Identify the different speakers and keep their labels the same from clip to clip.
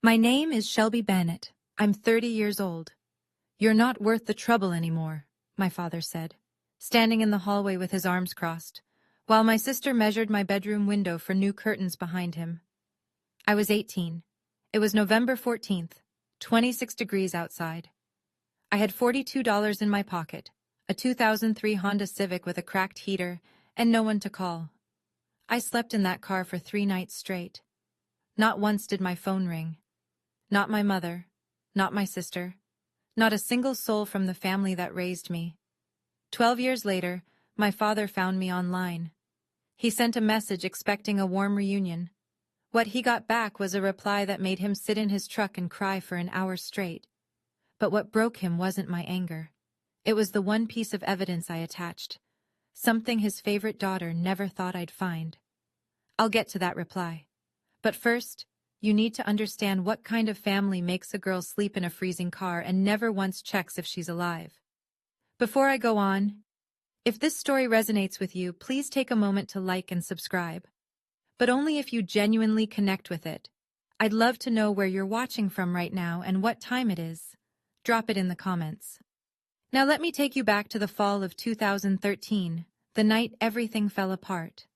Speaker 1: My name is Shelby Bennett. I'm 30 years old. You're not worth the trouble anymore, my father said, standing in the hallway with his arms crossed, while my sister measured my bedroom window for new curtains behind him. I was 18. It was November 14th, 26 degrees outside. I had $42 in my pocket, a 2003 Honda Civic with a cracked heater, and no one to call. I slept in that car for 3 nights straight. Not once did my phone ring. Not my mother, not my sister, not a single soul from the family that raised me. 12 years later, my father found me online. He sent a message expecting a warm reunion. What he got back was a reply that made him sit in his truck and cry for an hour straight. But what broke him wasn't my anger. It was the one piece of evidence I attached. Something his favorite daughter never thought I'd find. I'll get to that reply. But first, you need to understand what kind of family makes a girl sleep in a freezing car and never once checks if she's alive. Before I go on, if this story resonates with you, please take a moment to like and subscribe. But only if you genuinely connect with it. I'd love to know where you're watching from right now and what time it is. Drop it in the comments. Now let me take you back to the fall of 2013, the night everything fell apart.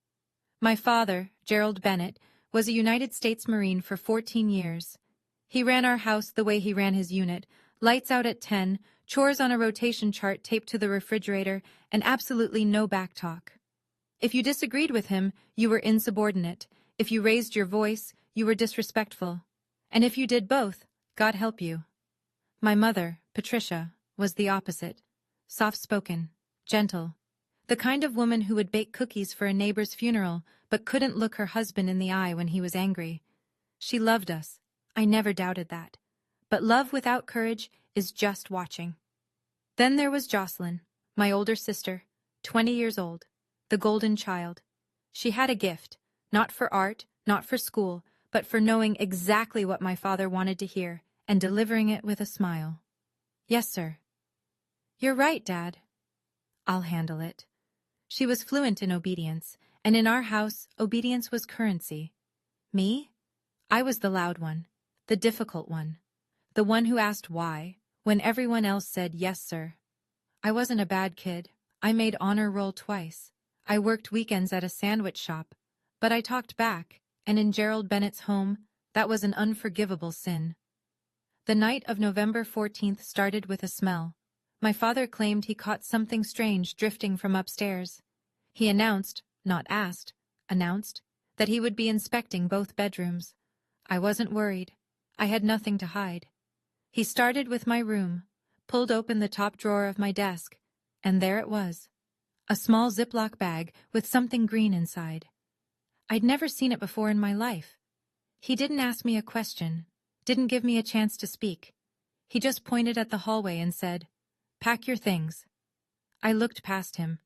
Speaker 1: My father, Gerald Bennett, was a United States Marine for 14 years. He ran our house the way he ran his unit, lights out at 10, chores on a rotation chart taped to the refrigerator, and absolutely no backtalk. If you disagreed with him, you were insubordinate. If you raised your voice, you were disrespectful. And if you did both, God help you. My mother, Patricia, was the opposite. Soft-spoken, gentle. The kind of woman who would bake cookies for a neighbor's funeral, but couldn't look her husband in the eye when he was angry. She loved us. I never doubted that. But love without courage is just watching. Then there was Jocelyn, my older sister, 20 years old, the golden child. She had a gift, not for art, not for school, but for knowing exactly what my father wanted to hear and delivering it with a smile. Yes, sir. You're right, Dad. I'll handle it. She was fluent in obedience, and in our house, obedience was currency. Me? I was the loud one, the difficult one, the one who asked why, when everyone else said yes, sir. I wasn't a bad kid. I made honor roll twice. I worked weekends at a sandwich shop, but I talked back, and in Gerald Bennett's home, that was an unforgivable sin. The night of November 14th started with a smell. My father claimed he caught something strange drifting from upstairs. He announced, not asked, announced, that he would be inspecting both bedrooms. I wasn't worried. I had nothing to hide. He started with my room, pulled open the top drawer of my desk, and there it was. A small Ziploc bag with something green inside. I'd never seen it before in my life. He didn't ask me a question, didn't give me a chance to speak. He just pointed at the hallway and said, "Pack your things." I looked past him.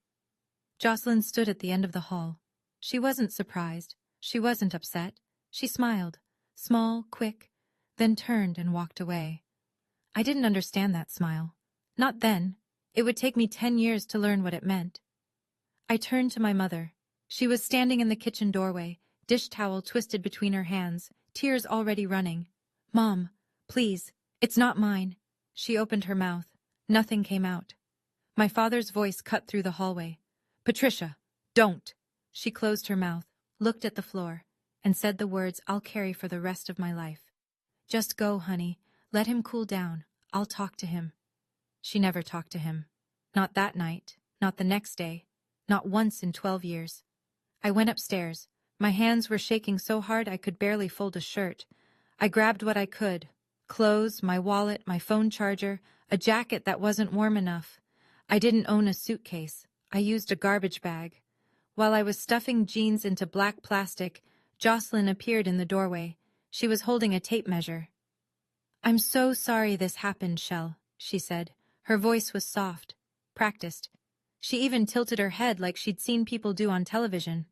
Speaker 1: Jocelyn stood at the end of the hall. She wasn't surprised. She wasn't upset. She smiled, small, quick, then turned and walked away. I didn't understand that smile. Not then. It would take me 10 years to learn what it meant. I turned to my mother. She was standing in the kitchen doorway, dish towel twisted between her hands, tears already running. "Mom, please, it's not mine." She opened her mouth. Nothing came out. My father's voice cut through the hallway. "Patricia, don't." She closed her mouth, looked at the floor, and said the words I'll carry for the rest of my life. "Just go, honey. Let him cool down. I'll talk to him." She never talked to him. Not that night, not the next day, not once in 12 years. I went upstairs. My hands were shaking so hard I could barely fold a shirt. I grabbed what I could. Clothes, my wallet, my phone charger, a jacket that wasn't warm enough. I didn't own a suitcase. I used a garbage bag. While I was stuffing jeans into black plastic, Jocelyn appeared in the doorway. She was holding a tape measure. "I'm so sorry this happened, Shell," she said. Her voice was soft, practiced. She even tilted her head like she'd seen people do on television.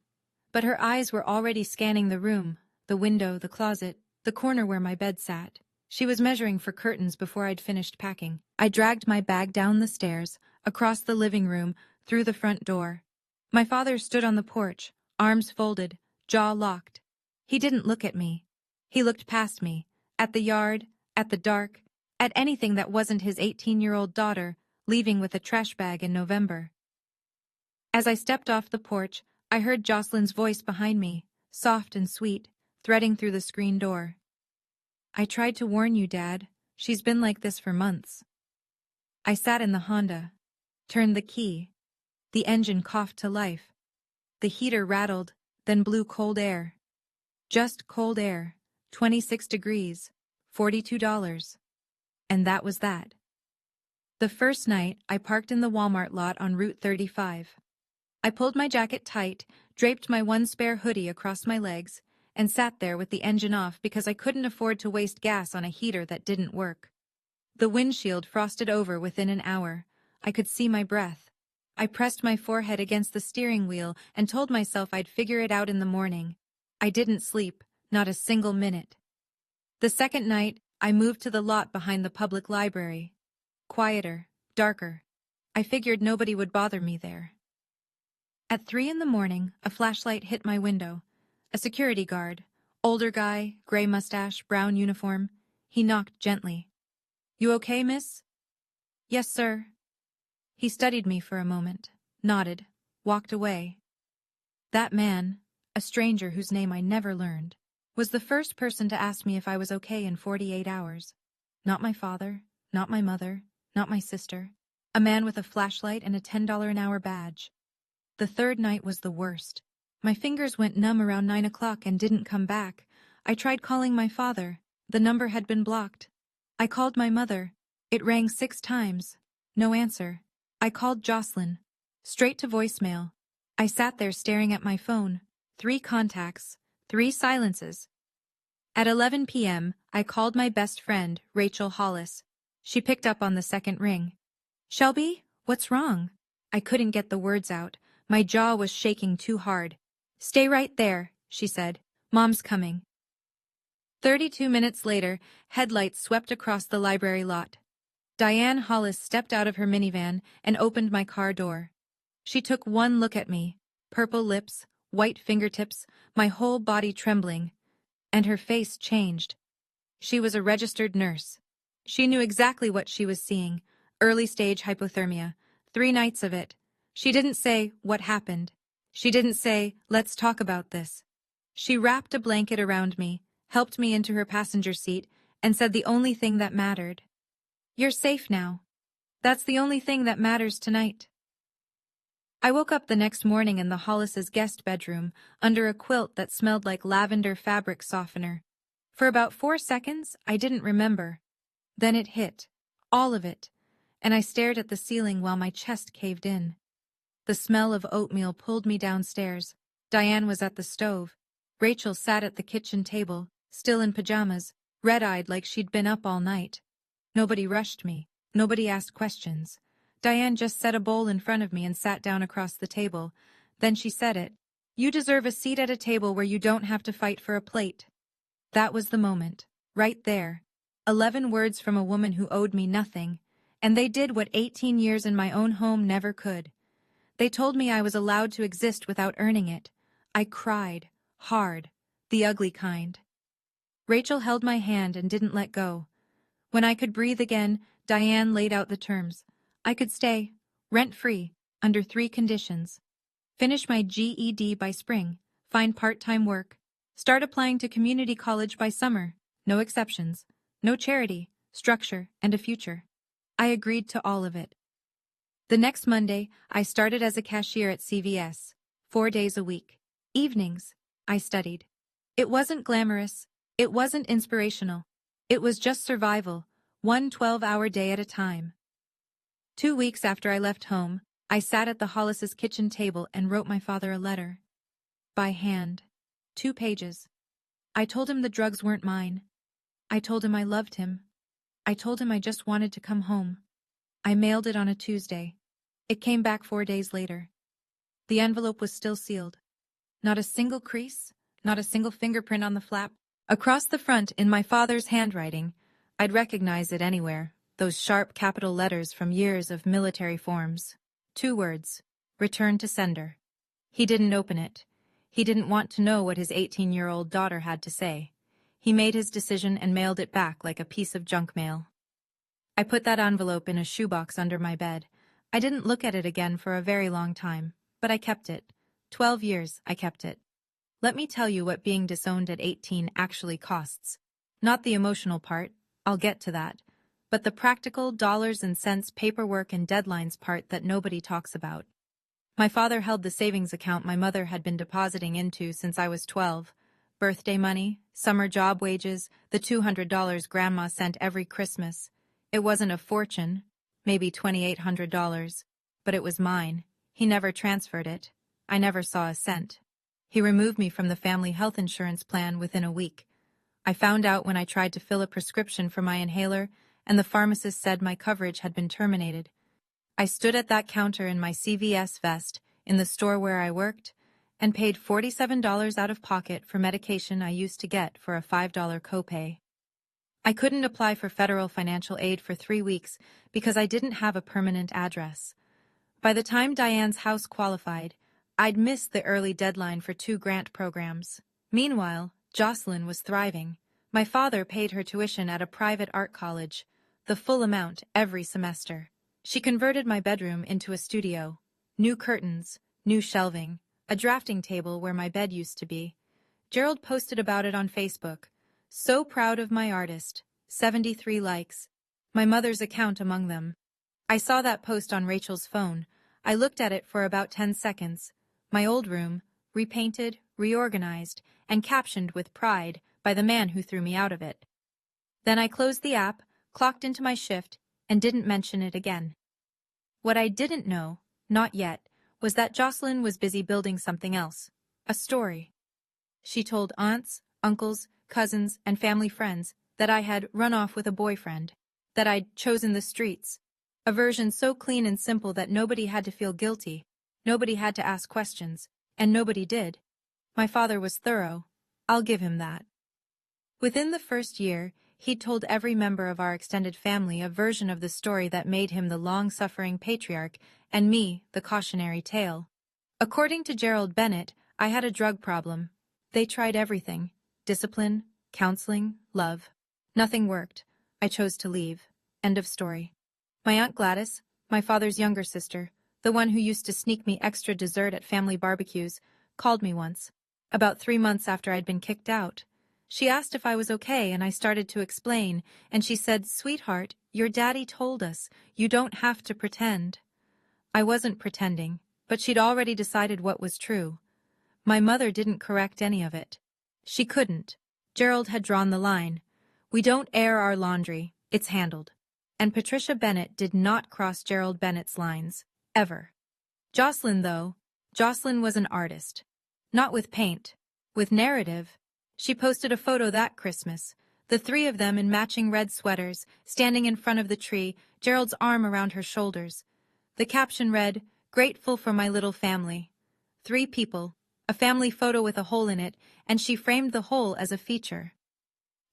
Speaker 1: But her eyes were already scanning the room, the window, the closet, the corner where my bed sat. She was measuring for curtains before I'd finished packing. I dragged my bag down the stairs, across the living room, through the front door. My father stood on the porch, arms folded, jaw locked. He didn't look at me. He looked past me, At the yard, at the dark, at anything that wasn't his 18-year-old daughter leaving with a trash bag in November. As I stepped off the porch, I heard Jocelyn's voice behind me, soft and sweet, threading through the screen door. "I tried to warn you, Dad. She's been like this for months." I sat in the Honda, turned the key. The engine coughed to life. The heater rattled, then blew cold air. Just cold air, 26 degrees, $42. And that was that. The first night, I parked in the Walmart lot on Route 35. I pulled my jacket tight, draped my one spare hoodie across my legs, and sat there with the engine off because I couldn't afford to waste gas on a heater that didn't work. The windshield frosted over within an hour. I could see my breath. I pressed my forehead against the steering wheel and told myself I'd figure it out in the morning. I didn't sleep, not a single minute. The second night, I moved to the lot behind the public library. Quieter, darker. I figured nobody would bother me there. At 3 in the morning, a flashlight hit my window. A security guard, older guy, gray mustache, brown uniform. He knocked gently. "You okay, miss?" "Yes, sir." He studied me for a moment, nodded, walked away. That man, a stranger whose name I never learned, was the first person to ask me if I was okay in 48 hours. Not my father, not my mother, not my sister. A man with a flashlight and a $10 an hour badge. The third night was the worst. My fingers went numb around 9 o'clock and didn't come back. I tried calling my father. The number had been blocked. I called my mother. It rang 6 times. No answer. I called Jocelyn. Straight to voicemail. I sat there staring at my phone. 3 contacts. 3 silences. At 11 p.m., I called my best friend, Rachel Hollis. She picked up on the second ring. "Shelby, what's wrong?" I couldn't get the words out. My jaw was shaking too hard. "Stay right there," she said. "Mom's coming." 32 minutes later, headlights swept across the library lot. Diane Hollis stepped out of her minivan and opened my car door. She took one look at me, purple lips, white fingertips, my whole body trembling, and her face changed. She was a registered nurse. She knew exactly what she was seeing, early-stage hypothermia, 3 nights of it. She didn't say, "What happened?" She didn't say, "Let's talk about this." She wrapped a blanket around me, helped me into her passenger seat, and said the only thing that mattered. "You're safe now. That's the only thing that matters tonight." I woke up the next morning in the Hollis's guest bedroom, under a quilt that smelled like lavender fabric softener. For about 4 seconds, I didn't remember. Then it hit, all of it, and I stared at the ceiling while my chest caved in. The smell of oatmeal pulled me downstairs. Diane was at the stove. Rachel sat at the kitchen table, still in pajamas, red-eyed like she'd been up all night. Nobody rushed me. Nobody asked questions. Diane just set a bowl in front of me and sat down across the table. Then she said it. "You deserve a seat at a table where you don't have to fight for a plate." That was the moment. Right there. 11 words from a woman who owed me nothing. And they did what 18 years in my own home never could. They told me I was allowed to exist without earning it. I cried. Hard. The ugly kind. Rachel held my hand and didn't let go. When I could breathe again, Diane laid out the terms. I could stay, rent-free, under 3 conditions. Finish my GED by spring, find part-time work, start applying to community college by summer, no exceptions, no charity, structure, and a future. I agreed to all of it. The next Monday, I started as a cashier at CVS, 4 days a week. Evenings, I studied. It wasn't glamorous, it wasn't inspirational. It was just survival, one 12-hour day at a time. 2 weeks after I left home, I sat at the Hollis's kitchen table and wrote my father a letter. By hand. 2 pages. I told him the drugs weren't mine. I told him I loved him. I told him I just wanted to come home. I mailed it on a Tuesday. It came back 4 days later. The envelope was still sealed. Not a single crease, not a single fingerprint on the flap. Across the front, in my father's handwriting, I'd recognize it anywhere, those sharp capital letters from years of military forms. 2 words, return to sender. He didn't open it. He didn't want to know what his 18-year-old daughter had to say. He made his decision and mailed it back like a piece of junk mail. I put that envelope in a shoebox under my bed. I didn't look at it again for a very long time, but I kept it. 12 years, I kept it. Let me tell you what being disowned at 18 actually costs. Not the emotional part, I'll get to that, but the practical dollars and cents paperwork and deadlines part that nobody talks about. My father held the savings account my mother had been depositing into since I was 12. Birthday money, summer job wages, the $200 Grandma sent every Christmas. It wasn't a fortune, maybe $2,800, but it was mine. He never transferred it. I never saw a cent. He removed me from the family health insurance plan within a week. I found out when I tried to fill a prescription for my inhaler, and the pharmacist said my coverage had been terminated. I stood at that counter in my CVS vest in the store where I worked and paid $47 out of pocket for medication I used to get for a $5 copay. I couldn't apply for federal financial aid for 3 weeks because I didn't have a permanent address. By the time Diane's house qualified, I'd missed the early deadline for 2 grant programs. Meanwhile, Jocelyn was thriving. My father paid her tuition at a private art college, the full amount every semester. She converted my bedroom into a studio. New curtains, new shelving, a drafting table where my bed used to be. Gerald posted about it on Facebook. So proud of my artist. 73 likes. My mother's account among them. I saw that post on Rachel's phone. I looked at it for about 10 seconds. My old room, repainted, reorganized, and captioned with pride by the man who threw me out of it. Then I closed the app, clocked into my shift, and didn't mention it again. What I didn't know, not yet, was that Jocelyn was busy building something else. A story. She told aunts, uncles, cousins, and family friends that I had run off with a boyfriend, that I'd chosen the streets. A version so clean and simple that nobody had to feel guilty, nobody had to ask questions, and nobody did. My father was thorough. I'll give him that. Within the first year, he'd told every member of our extended family a version of the story that made him the long-suffering patriarch and me the cautionary tale. According to Gerald Bennett, I had a drug problem. They tried everything. Discipline, counseling, love. Nothing worked. I chose to leave. End of story. My Aunt Gladys, my father's younger sister, the one who used to sneak me extra dessert at family barbecues, called me once, about 3 months after I'd been kicked out. She asked if I was okay, and I started to explain, and she said, "Sweetheart, your daddy told us, you don't have to pretend." I wasn't pretending, but she'd already decided what was true. My mother didn't correct any of it. She couldn't. Gerald had drawn the line. We don't air our laundry, it's handled. And Patricia Bennett did not cross Gerald Bennett's lines, ever. Jocelyn, though, Jocelyn was an artist. Not with paint, with narrative. She posted a photo that Christmas, the 3 of them in matching red sweaters, standing in front of the tree, Gerald's arm around her shoulders. The caption read, "Grateful for my little family." 3 people, a family photo with a hole in it, and she framed the hole as a feature.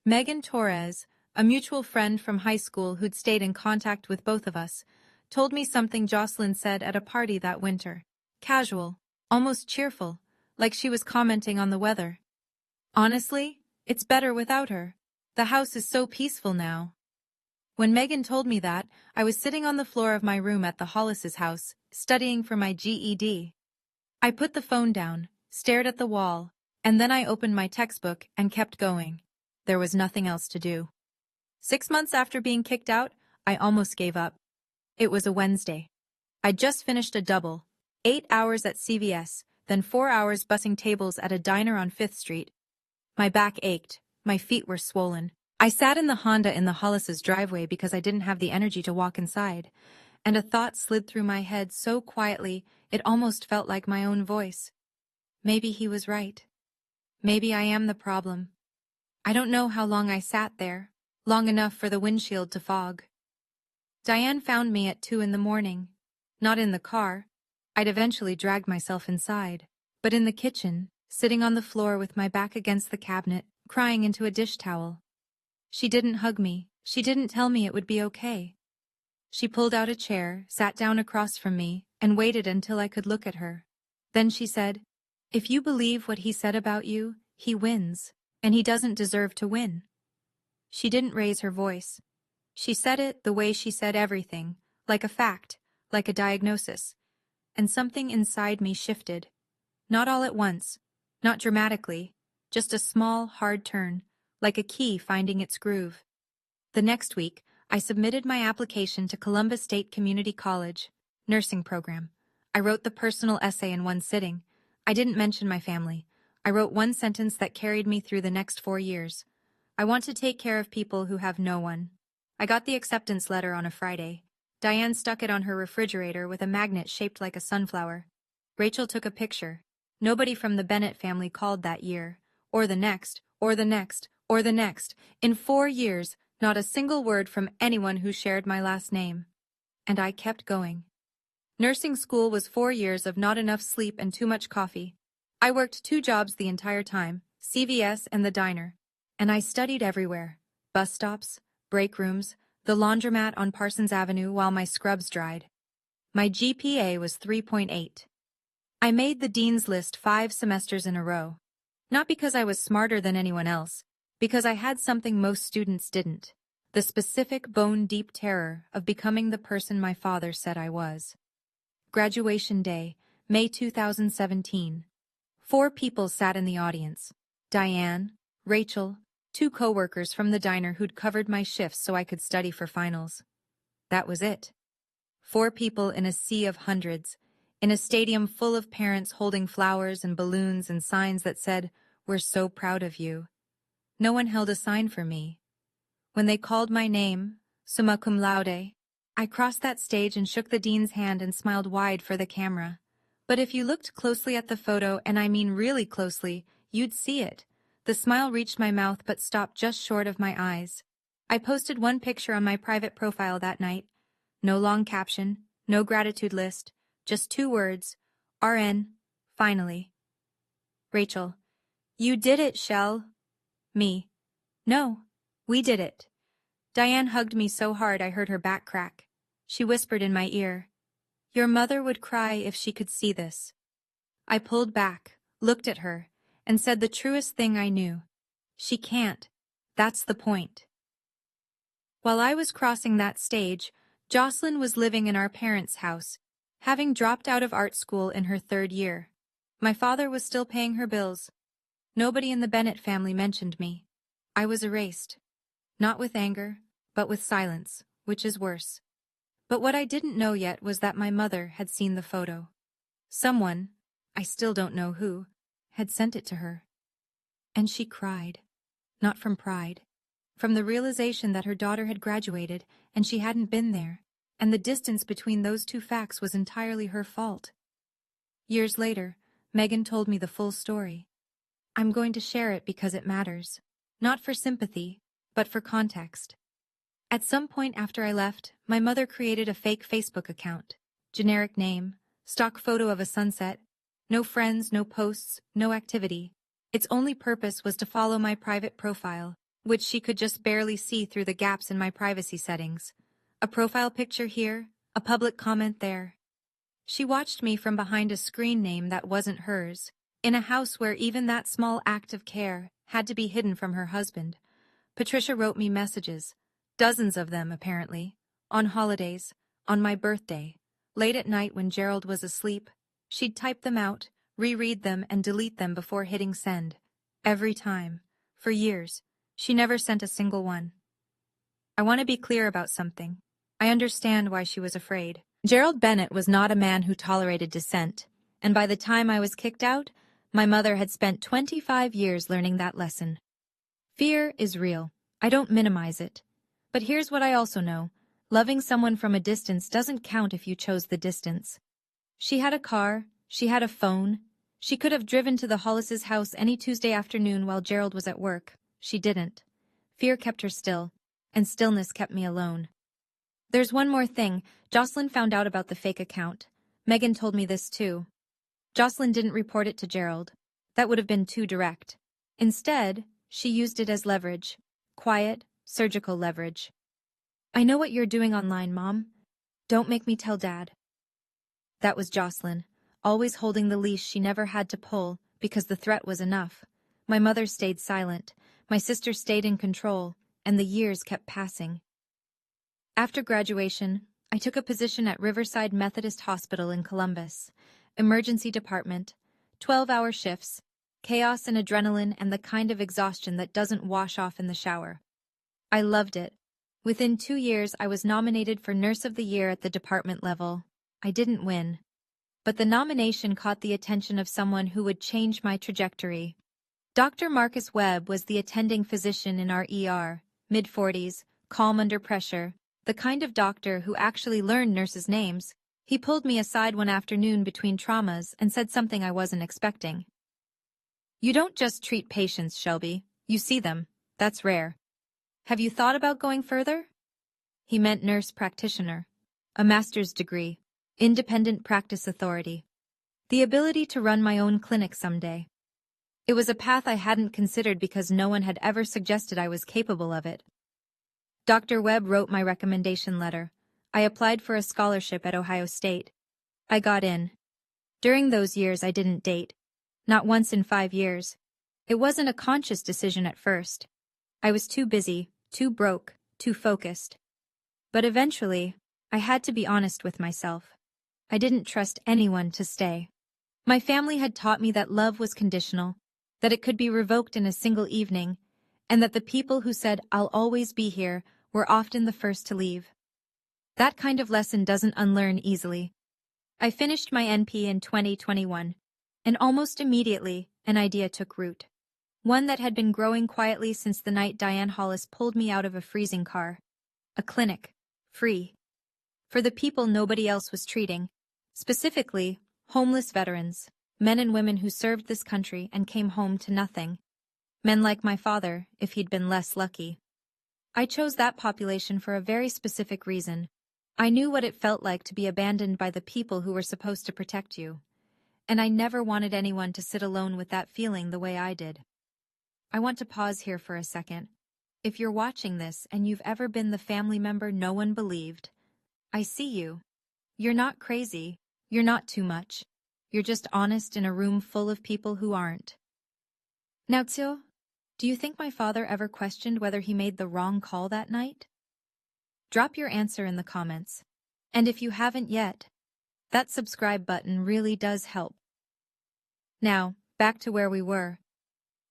Speaker 1: Megan Torres, a mutual friend from high school who'd stayed in contact with both of us, told me something Jocelyn said at a party that winter. Casual, almost cheerful, like she was commenting on the weather. "Honestly, it's better without her. The house is so peaceful now." When Megan told me that, I was sitting on the floor of my room at the Hollis's house, studying for my GED. I put the phone down, stared at the wall, and then I opened my textbook and kept going. There was nothing else to do. 6 months after being kicked out, I almost gave up. It was a Wednesday. I'd just finished a double, 8 hours at CVS, then 4 hours bussing tables at a diner on 5th Street. My back ached, my feet were swollen. I sat in the Honda in the Hollis's driveway because I didn't have the energy to walk inside, and a thought slid through my head so quietly it almost felt like my own voice. Maybe he was right. Maybe I am the problem. I don't know how long I sat there, long enough for the windshield to fog. Diane found me at 2 in the morning. Not in the car. I'd eventually dragged myself inside, but in the kitchen, sitting on the floor with my back against the cabinet, crying into a dish towel. She didn't hug me. She didn't tell me it would be okay. She pulled out a chair, sat down across from me, and waited until I could look at her. Then she said, "If you believe what he said about you, he wins. And he doesn't deserve to win. She didn't raise her voice. She said it the way she said everything, like a fact, like a diagnosis. And something inside me shifted. Not all at once, not dramatically, just a small, hard turn, like a key finding its groove. The next week, I submitted my application to Columbus State Community College, nursing program. I wrote the personal essay in one sitting. I didn't mention my family. I wrote one sentence that carried me through the next 4 years. I want to take care of people who have no one. I got the acceptance letter on a Friday. Diane stuck it on her refrigerator with a magnet shaped like a sunflower. Rachel took a picture. Nobody from the Bennett family called that year, or the next, or the next, or the next. In 4 years, not a single word from anyone who shared my last name. And I kept going. Nursing school was 4 years of not enough sleep and too much coffee. I worked 2 jobs the entire time, CVS and the diner. And I studied everywhere. Bus stops, break rooms, the laundromat on Parsons Avenue while my scrubs dried. My GPA was 3.8. I made the dean's list 5 semesters in a row. Not because I was smarter than anyone else, because I had something most students didn't. The specific bone-deep terror of becoming the person my father said I was. Graduation day, May 2017. 4 people sat in the audience. Diane, Rachel, 2 coworkers from the diner who'd covered my shifts so I could study for finals. That was it. 4 people in a sea of hundreds, in a stadium full of parents holding flowers and balloons and signs that said, "We're so proud of you." No one held a sign for me. When they called my name, summa cum laude, I crossed that stage and shook the dean's hand and smiled wide for the camera. But if you looked closely at the photo, and I mean really closely, you'd see it. The smile reached my mouth but stopped just short of my eyes. I posted one picture on my private profile that night. No long caption, no gratitude list, just 2 words, RN, finally. Rachel: "You did it, Shell." Me: "No, we did it." Diane hugged me so hard I heard her back crack. She whispered in my ear, "Your mother would cry if she could see this." I pulled back, looked at her, and said the truest thing I knew. She can't. That's the point. While I was crossing that stage, Jocelyn was living in our parents' house, having dropped out of art school in her 3rd year. My father was still paying her bills. Nobody in the Bennett family mentioned me. I was erased. Not with anger, but with silence, which is worse. But what I didn't know yet was that my mother had seen the photo. Someone, I still don't know who, had sent it to her. And she cried. Not from pride. From the realization that her daughter had graduated and she hadn't been there, and the distance between those 2 facts was entirely her fault. Years later, Megan told me the full story. I'm going to share it because it matters. Not for sympathy, but for context. At some point after I left, my mother created a fake Facebook account. Generic name, stock photo of a sunset, no friends, no posts, no activity. Its only purpose was to follow my private profile, which she could just barely see through the gaps in my privacy settings. A profile picture here, a public comment there. She watched me from behind a screen name that wasn't hers, in a house where even that small act of care had to be hidden from her husband. Patricia wrote me messages, dozens of them apparently, on holidays, on my birthday, late at night when Gerald was asleep. She'd type them out, reread them, and delete them before hitting send. Every time. For years. She never sent a single one. I want to be clear about something. I understand why she was afraid. Gerald Bennett was not a man who tolerated dissent, and by the time I was kicked out, my mother had spent 25 years learning that lesson. Fear is real. I don't minimize it. But here's what I also know. Loving someone from a distance doesn't count if you chose the distance. She had a car. She had a phone. She could have driven to the Hollis's house any Tuesday afternoon while Gerald was at work. She didn't. Fear kept her still, and stillness kept me alone. There's one more thing. Jocelyn found out about the fake account. Megan told me this too. Jocelyn didn't report it to Gerald. That would have been too direct. Instead, she used it as leverage. Quiet, surgical leverage. "I know what you're doing online, Mom. Don't make me tell Dad." That was Jocelyn, always holding the leash she never had to pull because the threat was enough. My mother stayed silent, my sister stayed in control, and the years kept passing. After graduation, I took a position at Riverside Methodist Hospital in Columbus. Emergency department, 12-hour shifts, chaos and adrenaline, and the kind of exhaustion that doesn't wash off in the shower. I loved it. Within 2 years, I was nominated for Nurse of the Year at the department level. I didn't win, but the nomination caught the attention of someone who would change my trajectory. Dr. Marcus Webb was the attending physician in our ER, mid-40s, calm under pressure, the kind of doctor who actually learned nurses' names. He pulled me aside one afternoon between traumas and said something I wasn't expecting. "You don't just treat patients, Shelby. You see them. That's rare. Have you thought about going further?" He meant nurse practitioner, a master's degree, independent practice authority, the ability to run my own clinic someday. It was a path I hadn't considered because no one had ever suggested I was capable of it. Dr. Webb wrote my recommendation letter. I applied for a scholarship at Ohio State. I got in. During those years, I didn't date. Not once in 5 years. It wasn't a conscious decision at first. I was too busy, too broke, too focused. But eventually, I had to be honest with myself. I didn't trust anyone to stay. My family had taught me that love was conditional, that it could be revoked in a single evening, and that the people who said, "I'll always be here," were often the first to leave. That kind of lesson doesn't unlearn easily. I finished my NP in 2021, and almost immediately, an idea took root. One that had been growing quietly since the night Diane Hollis pulled me out of a freezing car. A clinic. Free. For the people nobody else was treating. Specifically, homeless veterans, men and women who served this country and came home to nothing. Men like my father, if he'd been less lucky. I chose that population for a very specific reason. I knew what it felt like to be abandoned by the people who were supposed to protect you. And I never wanted anyone to sit alone with that feeling the way I did. I want to pause here for a second. If you're watching this and you've ever been the family member no one believed, I see you. You're not crazy. You're not too much. You're just honest in a room full of people who aren't. Now, Tio, do you think my father ever questioned whether he made the wrong call that night? Drop your answer in the comments. And if you haven't yet, that subscribe button really does help. Now, back to where we were.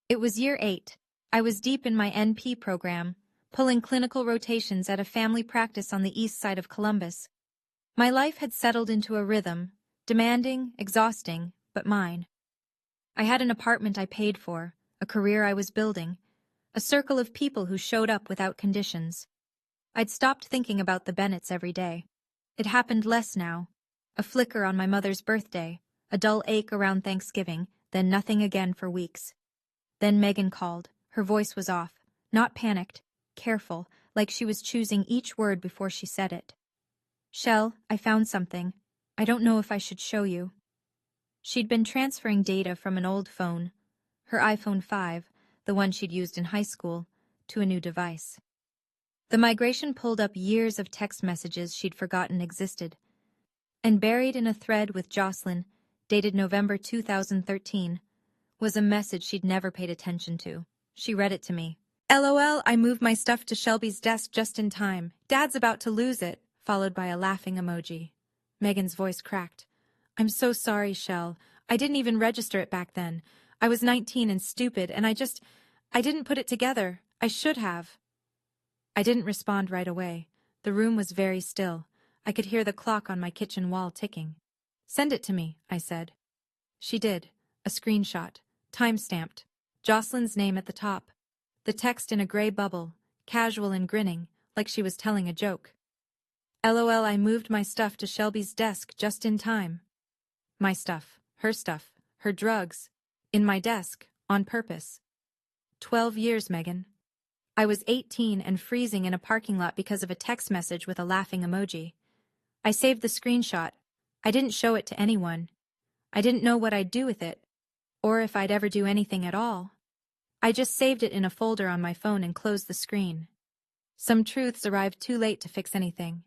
Speaker 1: It was year 8. I was deep in my NP program, pulling clinical rotations at a family practice on the east side of Columbus. My life had settled into a rhythm, demanding, exhausting, but mine. I had an apartment I paid for, a career I was building, a circle of people who showed up without conditions. I'd stopped thinking about the Bennetts every day. It happened less now. A flicker on my mother's birthday, a dull ache around Thanksgiving, then nothing again for weeks. Then Megan called. Her voice was off, not panicked, careful, like she was choosing each word before she said it. "Shell, I found something. I don't know if I should show you." She'd been transferring data from an old phone, her iPhone 5, the one she'd used in high school, to a new device. The migration pulled up years of text messages she'd forgotten existed. And buried in a thread with Jocelyn, dated November 2013, was a message she'd never paid attention to. She read it to me. "LOL, I moved my stuff to Shelby's desk just in time. Dad's about to lose it," followed by a laughing emoji. Megan's voice cracked. "I'm so sorry, Shell. I didn't even register it back then. I was 19 and stupid, and I didn't put it together. I should have." I didn't respond right away. The room was very still. I could hear the clock on my kitchen wall ticking. "Send it to me," I said. She did. A screenshot. Time-stamped. Jocelyn's name at the top. The text in a gray bubble, casual and grinning, like she was telling a joke. "LOL, I moved my stuff to Shelby's desk just in time." My stuff, her drugs, in my desk, on purpose. 12 years, Megan. I was 18 and freezing in a parking lot because of a text message with a laughing emoji. I saved the screenshot. I didn't show it to anyone. I didn't know what I'd do with it, or if I'd ever do anything at all. I just saved it in a folder on my phone and closed the screen. Some truths arrive too late to fix anything,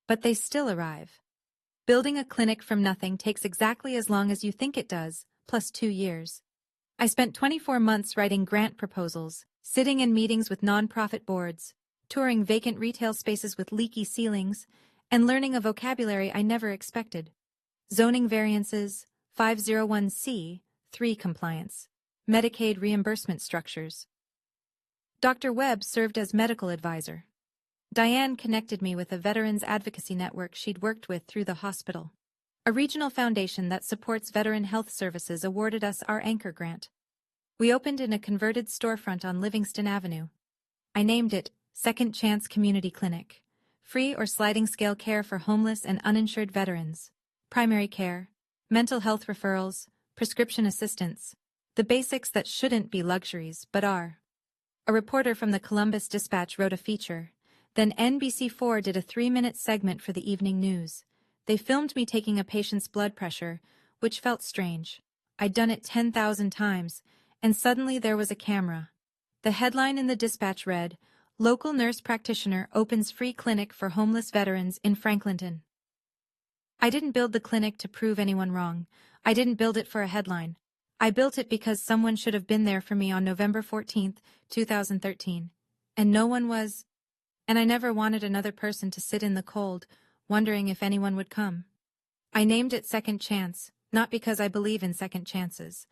Speaker 1: but they still arrive. Building a clinic from nothing takes exactly as long as you think it does, plus 2 years. I spent 24 months writing grant proposals, sitting in meetings with nonprofit boards, touring vacant retail spaces with leaky ceilings, and learning a vocabulary I never expected. Zoning variances, 501c, 3 compliance, Medicaid reimbursement structures. Dr. Webb served as medical advisor. Diane connected me with a veterans advocacy network she'd worked with through the hospital. A regional foundation that supports veteran health services awarded us our anchor grant. We opened in a converted storefront on Livingston Avenue. I named it Second Chance Community Clinic. Free or sliding scale care for homeless and uninsured veterans. Primary care, mental health referrals, prescription assistance. The basics that shouldn't be luxuries but are. A reporter from the Columbus Dispatch wrote a feature. Then NBC4 did a 3-minute segment for the evening news. They filmed me taking a patient's blood pressure, which felt strange. I'd done it 10,000 times, and suddenly there was a camera. The headline in the Dispatch read, "Local nurse practitioner opens free clinic for homeless veterans in Franklinton." I didn't build the clinic to prove anyone wrong. I didn't build it for a headline. I built it because someone should have been there for me on November 14, 2013. And no one was. And I never wanted another person to sit in the cold, wondering if anyone would come. I named it Second Chance, not because I believe in second chances.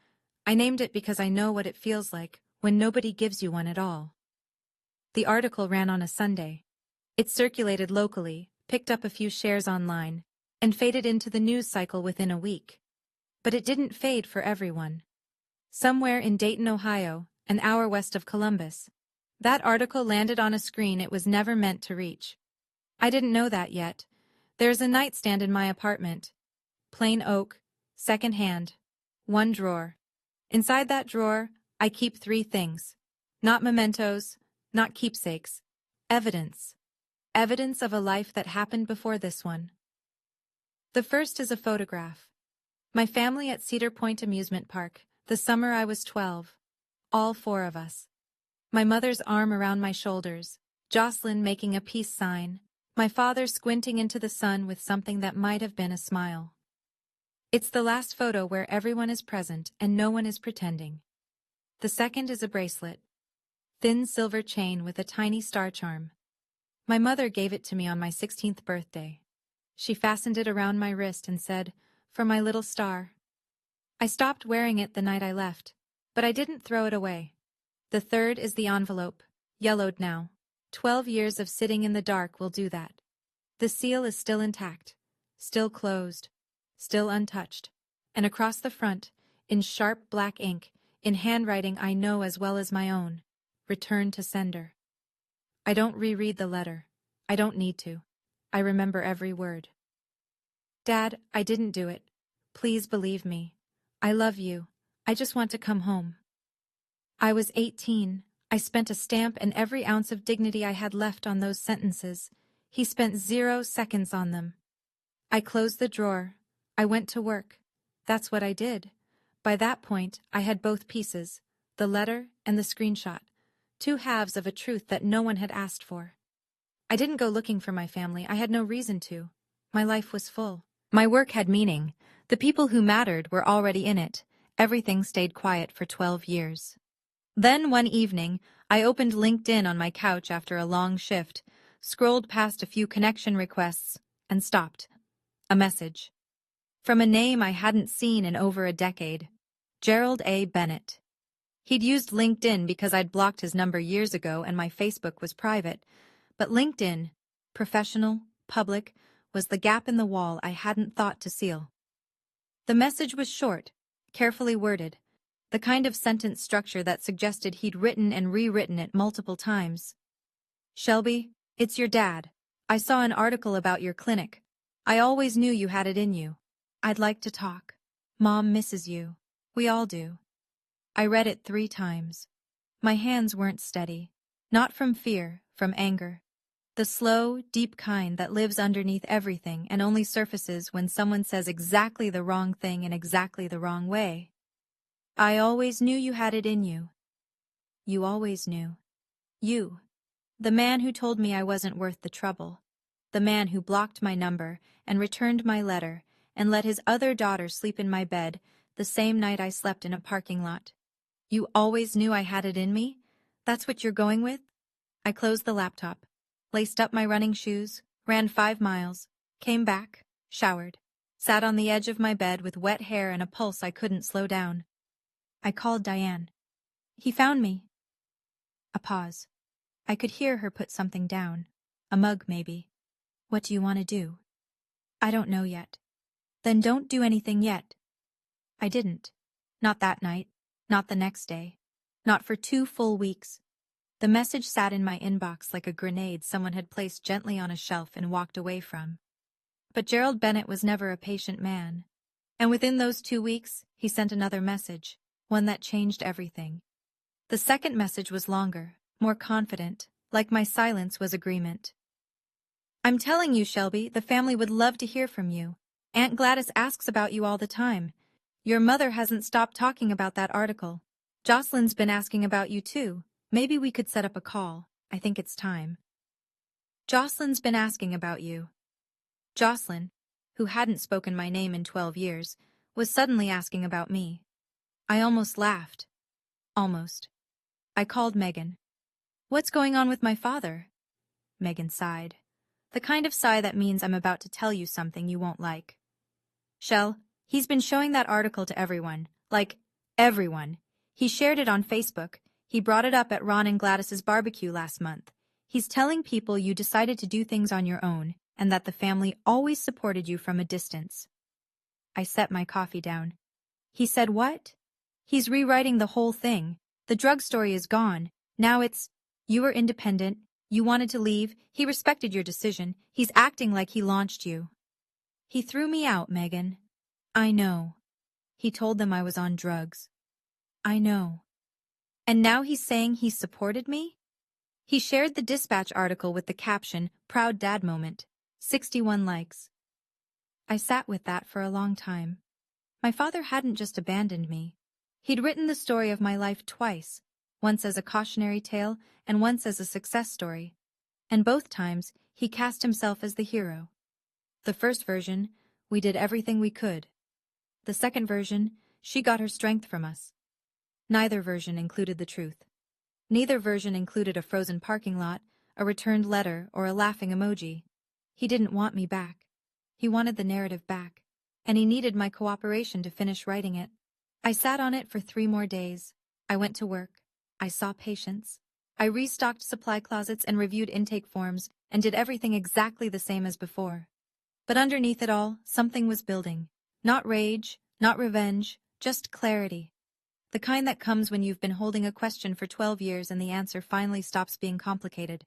Speaker 1: I named it because I know what it feels like when nobody gives you one at all. The article ran on a Sunday. It circulated locally, picked up a few shares online, and faded into the news cycle within a week. But it didn't fade for everyone. Somewhere in Dayton, Ohio, an hour west of Columbus, that article landed on a screen it was never meant to reach. I didn't know that yet. There's a nightstand in my apartment. Plain oak, second-hand, 1 drawer. Inside that drawer, I keep 3 things. Not mementos, not keepsakes. Evidence. Evidence of a life that happened before this one. The first is a photograph. My family at Cedar Point Amusement Park, the summer I was 12. All 4 of us. My mother's arm around my shoulders, Jocelyn making a peace sign, my father squinting into the sun with something that might have been a smile. It's the last photo where everyone is present and no one is pretending. The second is a bracelet. Thin silver chain with a tiny star charm. My mother gave it to me on my 16th birthday. She fastened it around my wrist and said, "For my little star." I stopped wearing it the night I left, but I didn't throw it away. The third is the envelope, yellowed now. 12 years of sitting in the dark will do that. The seal is still intact, still closed, still untouched, and across the front, in sharp black ink, in handwriting I know as well as my own, "Return to sender." I don't reread the letter. I don't need to. I remember every word. "Dad, I didn't do it. Please believe me. I love you. I just want to come home." I was 18. I spent a stamp and every ounce of dignity I had left on those sentences. He spent 0 seconds on them. I closed the drawer. I went to work. That's what I did. By that point, I had both pieces, the letter and the screenshot, 2 halves of a truth that no one had asked for. I didn't go looking for my family. I had no reason to. My life was full. My work had meaning. The people who mattered were already in it. Everything stayed quiet for 12 years. Then one evening, I opened LinkedIn on my couch after a long shift, scrolled past a few connection requests, and stopped. A message. From a name I hadn't seen in over a decade. Gerald A. Bennett. He'd used LinkedIn because I'd blocked his number years ago and my Facebook was private. But LinkedIn, professional, public, was the gap in the wall I hadn't thought to seal. The message was short, carefully worded, the kind of sentence structure that suggested he'd written and rewritten it multiple times. "Shelby, it's your dad. I saw an article about your clinic. I always knew you had it in you. I'd like to talk. Mom misses you. We all do." I read it 3 times. My hands weren't steady. Not from fear, from anger. The slow, deep kind that lives underneath everything and only surfaces when someone says exactly the wrong thing in exactly the wrong way. I always knew you had it in you. You always knew. You. The man who told me I wasn't worth the trouble. The man who blocked my number and returned my letter and let his other daughter sleep in my bed the same night I slept in a parking lot. You always knew I had it in me? That's what you're going with? I closed the laptop, laced up my running shoes, ran 5 miles, came back, showered, sat on the edge of my bed with wet hair and a pulse I couldn't slow down. I called Diane. He found me. A pause. I could hear her put something down. A mug, maybe. What do you want to do? I don't know yet. Then don't do anything yet. I didn't. Not that night. Not the next day. Not for 2 full weeks. The message sat in my inbox like a grenade someone had placed gently on a shelf and walked away from. But Gerald Bennett was never a patient man. And within those 2 weeks, he sent another message, one that changed everything. The second message was longer, more confident, like my silence was agreement. I'm telling you, Shelby, the family would love to hear from you. Aunt Gladys asks about you all the time. Your mother hasn't stopped talking about that article. Jocelyn's been asking about you too. Maybe we could set up a call. I think it's time. Jocelyn's been asking about you. Jocelyn, who hadn't spoken my name in 12 years, was suddenly asking about me. I almost laughed. Almost. I called Megan. What's going on with my father? Megan sighed. The kind of sigh that means I'm about to tell you something you won't like. Shell, he's been showing that article to everyone. Like, everyone. He shared it on Facebook. He brought it up at Ron and Gladys's barbecue last month. He's telling people you decided to do things on your own, and that the family always supported you from a distance. I set my coffee down. He said what? He's rewriting the whole thing. The drug story is gone. Now it's, you were independent, you wanted to leave, he respected your decision, he's acting like he launched you. He threw me out, Megan. I know. He told them I was on drugs. I know. And now he's saying he supported me? He shared the Dispatch article with the caption, Proud Dad Moment. 61 likes. I sat with that for a long time. My father hadn't just abandoned me. He'd written the story of my life twice, once as a cautionary tale and once as a success story. And both times, he cast himself as the hero. The first version, we did everything we could. The second version, she got her strength from us. Neither version included the truth. Neither version included a frozen parking lot, a returned letter, or a laughing emoji. He didn't want me back. He wanted the narrative back, and he needed my cooperation to finish writing it. I sat on it for 3 more days. I went to work. I saw patients. I restocked supply closets and reviewed intake forms and did everything exactly the same as before. But underneath it all, something was building. Not rage, not revenge, just clarity. The kind that comes when you've been holding a question for 12 years and the answer finally stops being complicated.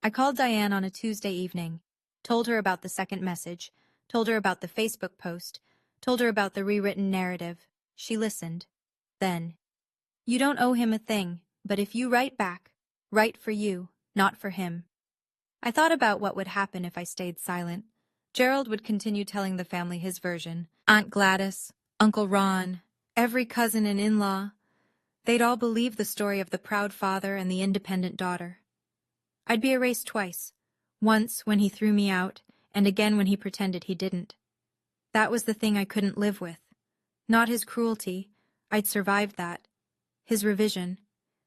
Speaker 1: I called Diane on a Tuesday evening, told her about the second message, told her about the Facebook post, told her about the rewritten narrative. She listened. Then, you don't owe him a thing, but if you write back, write for you, not for him. I thought about what would happen if I stayed silent. Gerald would continue telling the family his version. Aunt Gladys, Uncle Ron, every cousin and in-law. They'd all believe the story of the proud father and the independent daughter. I'd be erased twice. Once when he threw me out, and again when he pretended he didn't. That was the thing I couldn't live with. Not his cruelty. I'd survived that. His revision.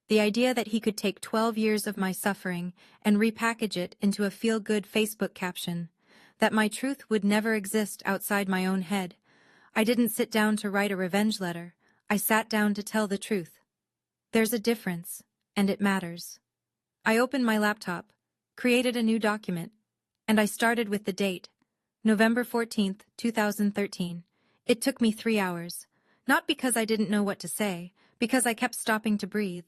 Speaker 1: The idea that he could take 12 years of my suffering and repackage it into a feel-good Facebook caption. That my truth would never exist outside my own head. I didn't sit down to write a revenge letter. I sat down to tell the truth. There's a difference, and it matters. I opened my laptop, created a new document, and I started with the date, November 14th, 2013. It took me 3 hours. Not because I didn't know what to say, because I kept stopping to breathe.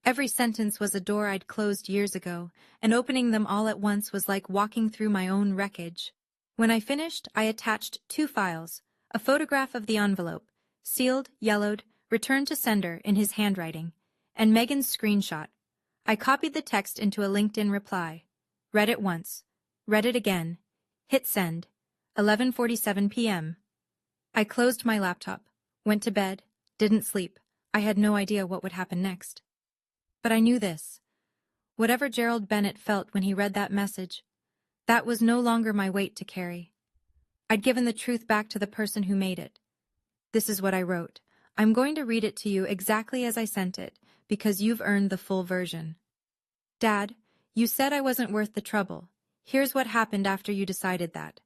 Speaker 1: Every sentence was a door I'd closed years ago, and opening them all at once was like walking through my own wreckage. When I finished, I attached 2 files, a photograph of the envelope, sealed, yellowed, returned to sender in his handwriting, and Megan's screenshot. I copied the text into a LinkedIn reply. Read it once. Read it again. Hit send. 11:47 p.m. I closed my laptop, went to bed, didn't sleep. I had no idea what would happen next. But I knew this. Whatever Gerald Bennett felt when he read that message, that was no longer my weight to carry. I'd given the truth back to the person who made it. This is what I wrote. I'm going to read it to you exactly as I sent it, because you've earned the full version. Dad, you said I wasn't worth the trouble. Here's what happened after you decided that.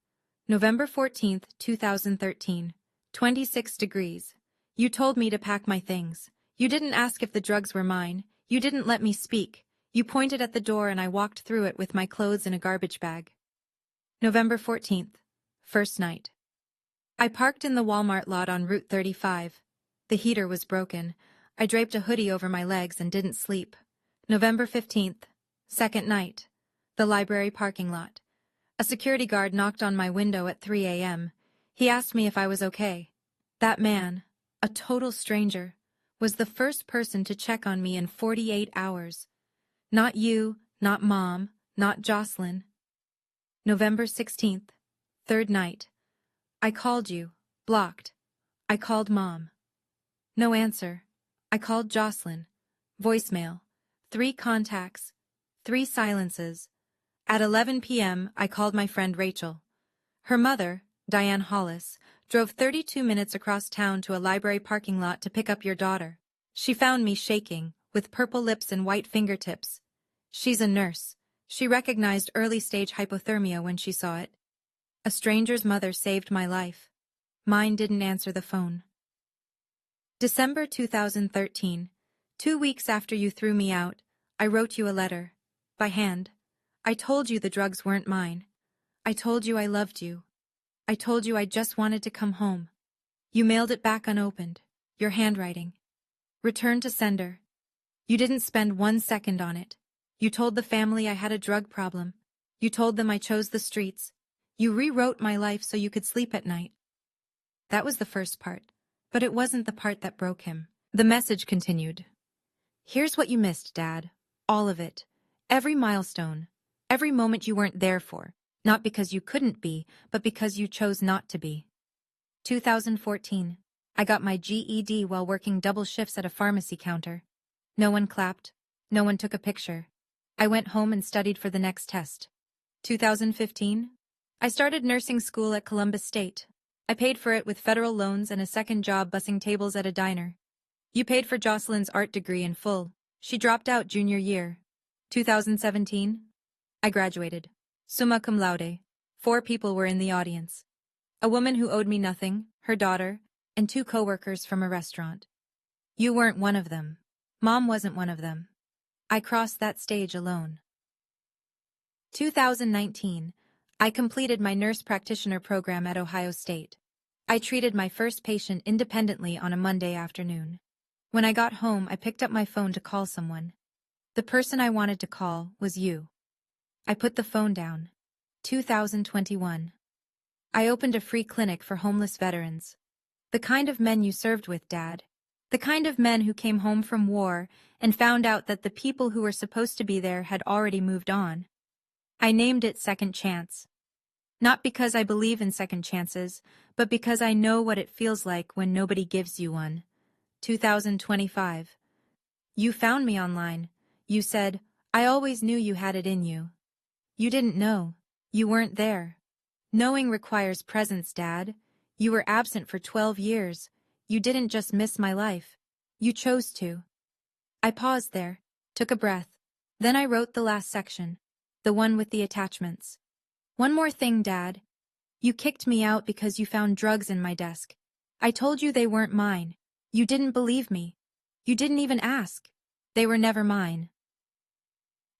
Speaker 1: November 14th, 2013. 26 degrees. You told me to pack my things. You didn't ask if the drugs were mine. You didn't let me speak. You pointed at the door and I walked through it with my clothes in a garbage bag. November 14th. First night. I parked in the Walmart lot on Route 35. The heater was broken. I draped a hoodie over my legs and didn't sleep. November 15th. Second night. The library parking lot. A security guard knocked on my window at 3 a.m. He asked me if I was okay. That man, a total stranger, was the first person to check on me in 48 hours. Not you, not Mom, not Jocelyn. November 16th. Third night. I called you. Blocked. I called Mom. No answer. I called Jocelyn. Voicemail. 3 contacts. 3 silences. At 11 p.m., I called my friend Rachel. Her mother, Diane Hollis, drove 32 minutes across town to a library parking lot to pick up your daughter. She found me shaking, with purple lips and white fingertips. She's a nurse. She recognized early-stage hypothermia when she saw it. A stranger's mother saved my life. Mine didn't answer the phone. December 2013. 2 weeks after you threw me out, I wrote you a letter. By hand. I told you the drugs weren't mine. I told you I loved you. I told you I just wanted to come home. You mailed it back unopened. Your handwriting. Return to sender. You didn't spend 1 second on it. You told the family I had a drug problem. You told them I chose the streets. You rewrote my life so you could sleep at night. That was the first part, but it wasn't the part that broke him. The message continued. Here's what you missed, Dad. All of it. Every milestone. Every moment you weren't there for. Not because you couldn't be, but because you chose not to be. 2014. I got my GED while working double shifts at a pharmacy counter. No one clapped. No one took a picture. I went home and studied for the next test. 2015. I started nursing school at Columbus State. I paid for it with federal loans and a second job bussing tables at a diner. You paid for Jocelyn's art degree in full. She dropped out junior year. 2017. I graduated. Summa cum laude. 4 people were in the audience. A woman who owed me nothing, her daughter, and 2 coworkers from a restaurant. You weren't one of them. Mom wasn't one of them. I crossed that stage alone. 2019. I completed my nurse practitioner program at Ohio State. I treated my first patient independently on a Monday afternoon. When I got home, I picked up my phone to call someone. The person I wanted to call was you. I put the phone down. 2021. I opened a free clinic for homeless veterans. The kind of men you served with, Dad. The kind of men who came home from war and found out that the people who were supposed to be there had already moved on. I named it Second Chance. Not because I believe in second chances, but because I know what it feels like when nobody gives you one. 2025. You found me online. You said, I always knew you had it in you. You didn't know. You weren't there. Knowing requires presence, Dad. You were absent for 12 years. You didn't just miss my life. You chose to. I paused there, took a breath. Then I wrote the last section, the one with the attachments. One more thing, Dad. You kicked me out because you found drugs in my desk. I told you they weren't mine. You didn't believe me. You didn't even ask. They were never mine.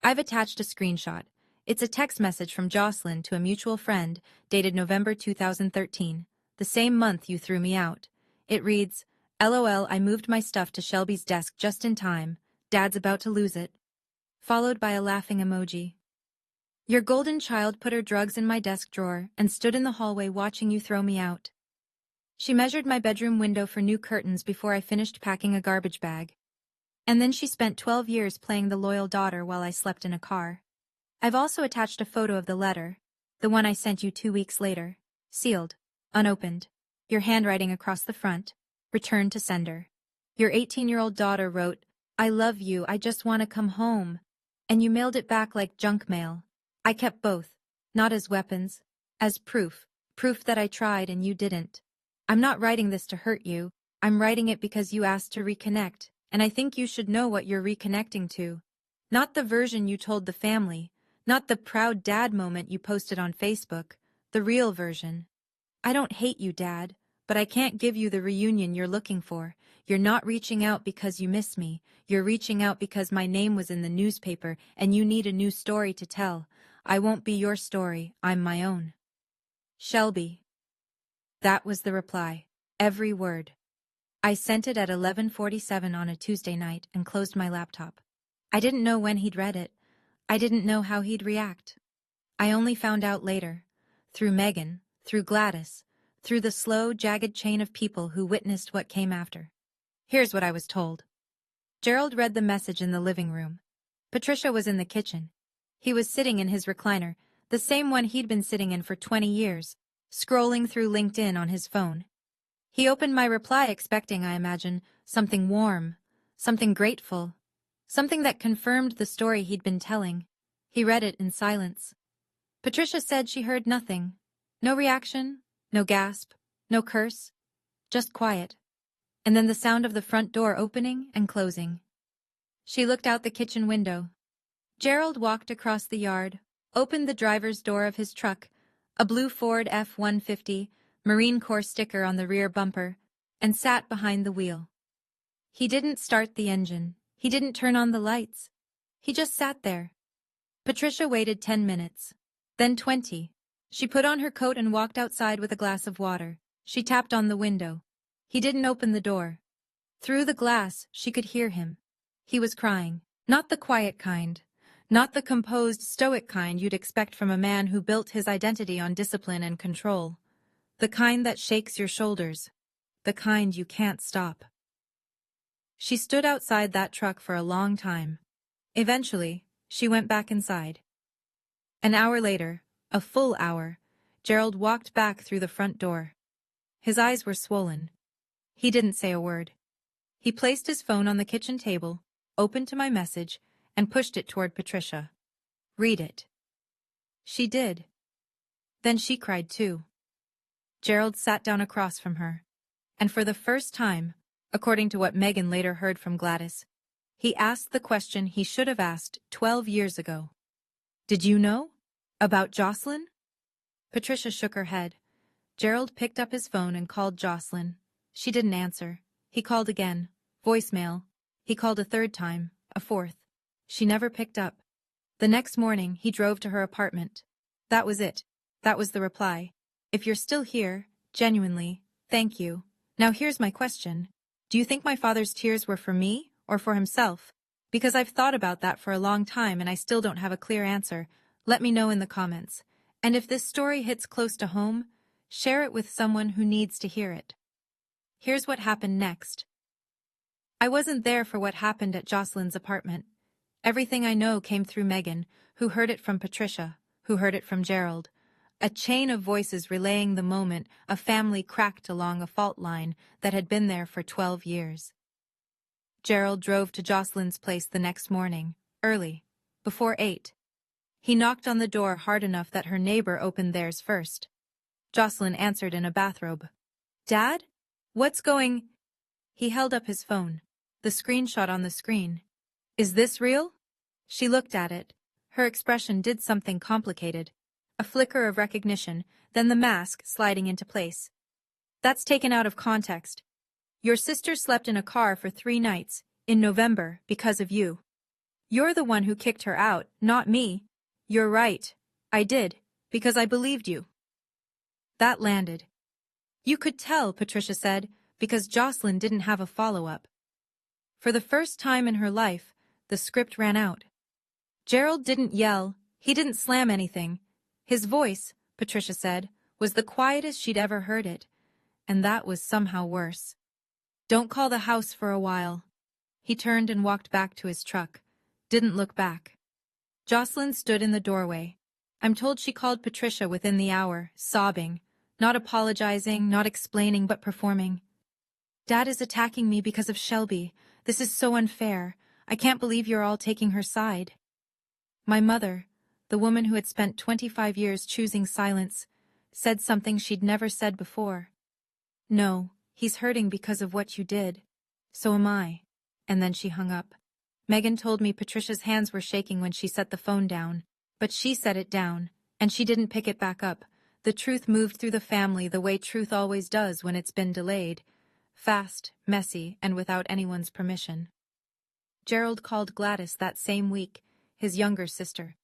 Speaker 1: I've attached a screenshot. It's a text message from Jocelyn to a mutual friend, dated November 2013, the same month you threw me out. It reads, LOL, I moved my stuff to Shelby's desk just in time. Dad's about to lose it. Followed by a laughing emoji. Your golden child put her drugs in my desk drawer and stood in the hallway watching you throw me out. She measured my bedroom window for new curtains before I finished packing a garbage bag. And then she spent 12 years playing the loyal daughter while I slept in a car. I've also attached a photo of the letter, the one I sent you 2 weeks later, sealed, unopened, your handwriting across the front, returned to sender. Your 18-year-old daughter wrote, I love you, I just want to come home. And you mailed it back like junk mail. I kept both, not as weapons, as proof that I tried and you didn't. I'm not writing this to hurt you, I'm writing it because you asked to reconnect, and I think you should know what you're reconnecting to. Not the version you told the family, not the proud dad moment you posted on Facebook, the real version. I don't hate you, Dad, but I can't give you the reunion you're looking for. You're not reaching out because you miss me. You're reaching out because my name was in the newspaper and you need a new story to tell. I won't be your story, I'm my own. Shelby. That was the reply. Every word. I sent it at 11:47 on a Tuesday night and closed my laptop. I didn't know when he'd read it. I didn't know how he'd react. I only found out later. Through Megan, through Gladys, through the slow, jagged chain of people who witnessed what came after. Here's what I was told. Gerald read the message in the living room. Patricia was in the kitchen. He was sitting in his recliner, the same one he'd been sitting in for 20 years, scrolling through LinkedIn on his phone. He opened my reply expecting, I imagine, something warm, something grateful, something that confirmed the story he'd been telling. He read it in silence. Patricia said she heard nothing. No reaction, no gasp, no curse, just quiet. And then the sound of the front door opening and closing. She looked out the kitchen window. Gerald walked across the yard, opened the driver's door of his truck, a blue Ford F-150, Marine Corps sticker on the rear bumper, and sat behind the wheel. He didn't start the engine. He didn't turn on the lights. He just sat there. Patricia waited 10 minutes. Then 20. She put on her coat and walked outside with a glass of water. She tapped on the window. He didn't open the door. Through the glass, she could hear him. He was crying. Not the quiet kind. Not the composed, stoic kind you'd expect from a man who built his identity on discipline and control. The kind that shakes your shoulders. The kind you can't stop. She stood outside that truck for a long time. Eventually, she went back inside. An hour later, a full hour, Gerald walked back through the front door. His eyes were swollen. He didn't say a word. He placed his phone on the kitchen table, opened to my message, and pushed it toward Patricia. Read it. She did. Then she cried too. Gerald sat down across from her. And for the first time, according to what Megan later heard from Gladys, he asked the question he should have asked 12 years ago. Did you know? About Jocelyn? Patricia shook her head. Gerald picked up his phone and called Jocelyn. She didn't answer. He called again. Voicemail. He called a third time, a fourth. She never picked up. The next morning, he drove to her apartment. That was it. That was the reply. If you're still here, genuinely, thank you. Now here's my question. Do you think my father's tears were for me or for himself? Because I've thought about that for a long time and I still don't have a clear answer. Let me know in the comments. And if this story hits close to home, share it with someone who needs to hear it. Here's what happened next. I wasn't there for what happened at Jocelyn's apartment. Everything I know came through Megan, who heard it from Patricia, who heard it from Gerald. A chain of voices relaying the moment a family cracked along a fault line that had been there for 12 years. Gerald drove to Jocelyn's place the next morning, early, before 8. He knocked on the door hard enough that her neighbor opened theirs first. Jocelyn answered in a bathrobe. Dad? What's going? He held up his phone, the screenshot on the screen. Is this real? She looked at it. Her expression did something complicated. A flicker of recognition, then the mask sliding into place. That's taken out of context. Your sister slept in a car for 3 nights, in November, because of you. You're the one who kicked her out, not me. You're right. I did, because I believed you. That landed. You could tell, Patricia said, because Jocelyn didn't have a follow-up. For the first time in her life, the script ran out. Gerald didn't yell, he didn't slam anything. His voice, Patricia said, was the quietest she'd ever heard it, and that was somehow worse. Don't call the house for a while. He turned and walked back to his truck. Didn't look back. Jocelyn stood in the doorway. I'm told she called Patricia within the hour, sobbing, not apologizing, not explaining, but performing. Dad is attacking me because of Shelby. This is so unfair. I can't believe you're all taking her side. My mother, the woman who had spent 25 years choosing silence, said something she'd never said before. No, He's hurting because of what you did. So am I. And then she hung up. Megan told me Patricia's hands were shaking when she set the phone down. But she set it down, and she didn't pick it back up. The truth moved through the family the way truth always does when it's been delayed. Fast, messy, and without anyone's permission. Gerald called Gladys that same week, his younger sister.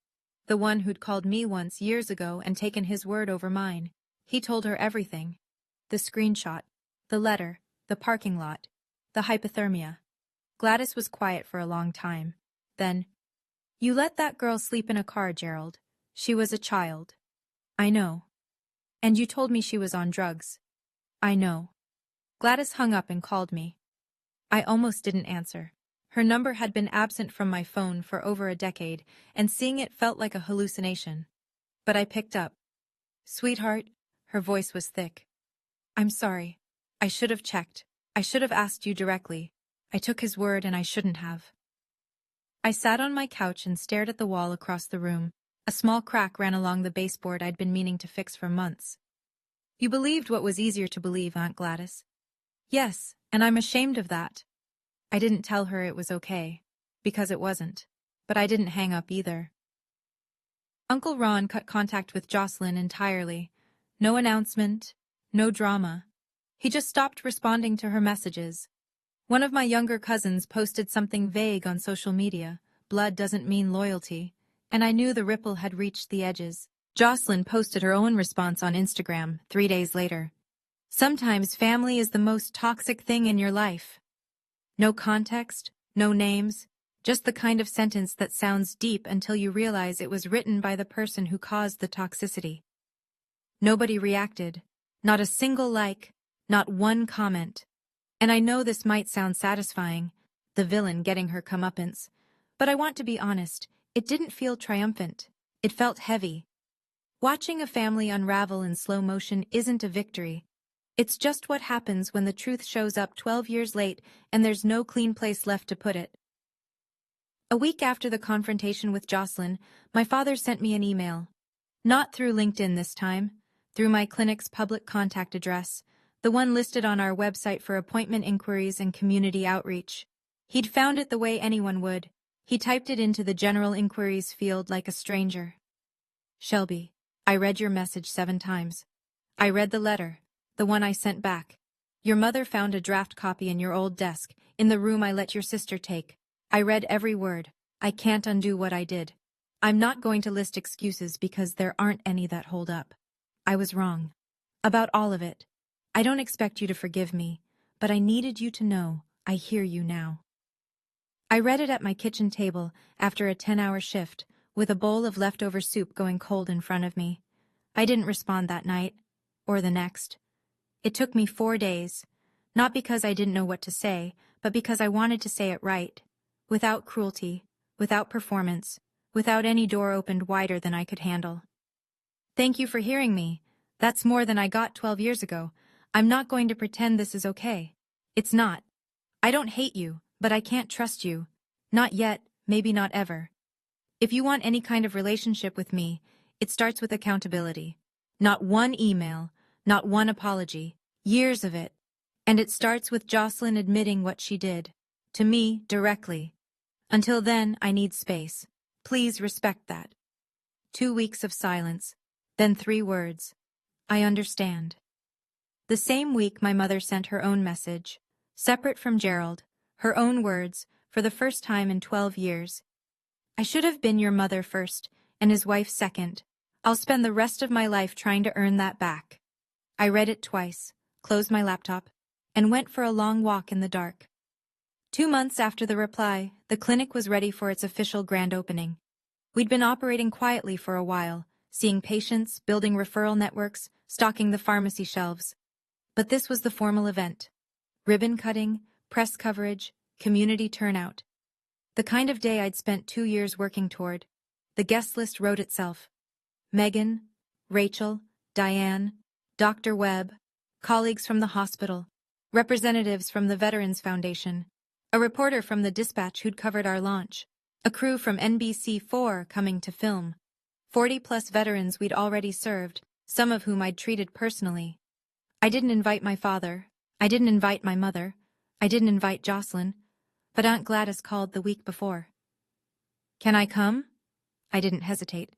Speaker 1: The one who'd called me once years ago and taken his word over mine. He told her everything. The screenshot, the letter, the parking lot, the hypothermia. Gladys was quiet for a long time. Then, "You let that girl sleep in a car, Gerald. She was a child." "I know." "And you told me she was on drugs." "I know." Gladys hung up and called me. I almost didn't answer. Her number had been absent from my phone for over a decade, and seeing it felt like a hallucination. But I picked up. "Sweetheart," her voice was thick. "I'm sorry. I should have checked. I should have asked you directly. I took his word and I shouldn't have." I sat on my couch and stared at the wall across the room. A small crack ran along the baseboard I'd been meaning to fix for months. "You believed what was easier to believe, Aunt Gladys." "Yes, and I'm ashamed of that." I didn't tell her it was okay, because it wasn't. But I didn't hang up either. Uncle Ron cut contact with Jocelyn entirely. No announcement, no drama. He just stopped responding to her messages. One of my younger cousins posted something vague on social media. Blood doesn't mean loyalty. And I knew the ripple had reached the edges. Jocelyn posted her own response on Instagram 3 days later. "Sometimes family is the most toxic thing in your life." No context, no names, just the kind of sentence that sounds deep until you realize it was written by the person who caused the toxicity. Nobody reacted. Not a single like, not one comment. And I know this might sound satisfying, the villain getting her comeuppance, but I want to be honest, it didn't feel triumphant. It felt heavy. Watching a family unravel in slow motion isn't a victory. It's just what happens when the truth shows up 12 years late and there's no clean place left to put it. A week after the confrontation with Jocelyn, my father sent me an email. Not through LinkedIn this time, through my clinic's public contact address, the one listed on our website for appointment inquiries and community outreach. He'd found it the way anyone would. He typed it into the general inquiries field like a stranger. "Shelby, I read your message 7 times. I read the letter, the one I sent back. Your mother found a draft copy in your old desk, in the room I let your sister take. I read every word. I can't undo what I did. I'm not going to list excuses because there aren't any that hold up. I was wrong. About all of it. I don't expect you to forgive me, but I needed you to know I hear you now." I read it at my kitchen table after a 10-hour shift, with a bowl of leftover soup going cold in front of me. I didn't respond that night, or the next. It took me 4 days, not because I didn't know what to say, but because I wanted to say it right, without cruelty, without performance, without any door opened wider than I could handle. "Thank you for hearing me. That's more than I got 12 years ago. I'm not going to pretend this is okay. It's not. I don't hate you, but I can't trust you. Not yet, maybe not ever. If you want any kind of relationship with me, it starts with accountability. Not one email, not one apology, years of it. And it starts with Jocelyn admitting what she did. To me, directly. Until then, I need space. Please respect that." 2 weeks of silence, then 3 words. "I understand." The same week my mother sent her own message, separate from Gerald, her own words, for the first time in 12 years. "I should have been your mother first, and his wife second. I'll spend the rest of my life trying to earn that back." I read it twice, closed my laptop, and went for a long walk in the dark. 2 months after the reply, the clinic was ready for its official grand opening. We'd been operating quietly for a while, seeing patients, building referral networks, stocking the pharmacy shelves. But this was the formal event. Ribbon cutting, press coverage, community turnout. The kind of day I'd spent 2 years working toward. The guest list wrote itself. Megan, Rachel, Diane, Dr. Webb, colleagues from the hospital, representatives from the Veterans Foundation, a reporter from the Dispatch who'd covered our launch, a crew from NBC4 coming to film, 40-plus veterans we'd already served, some of whom I'd treated personally. I didn't invite my father. I didn't invite my mother. I didn't invite Jocelyn. But Aunt Gladys called the week before. Can I come? I didn't hesitate.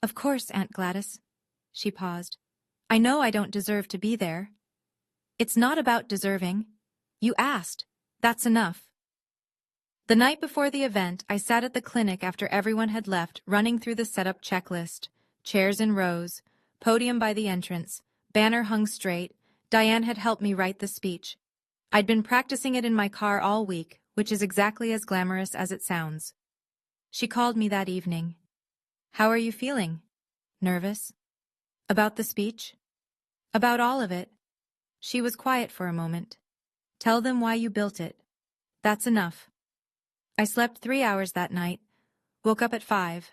Speaker 1: Of course, Aunt Gladys. She paused. I know I don't deserve to be there. It's not about deserving. You asked. That's enough. The night before the event, I sat at the clinic after everyone had left, running through the setup checklist. Chairs in rows, podium by the entrance, banner hung straight. Diane had helped me write the speech. I'd been practicing it in my car all week, which is exactly as glamorous as it sounds. She called me that evening. How are you feeling? Nervous? About the speech? About all of it. She was quiet for a moment. Tell them why you built it. That's enough. I slept 3 hours that night, woke up at 5,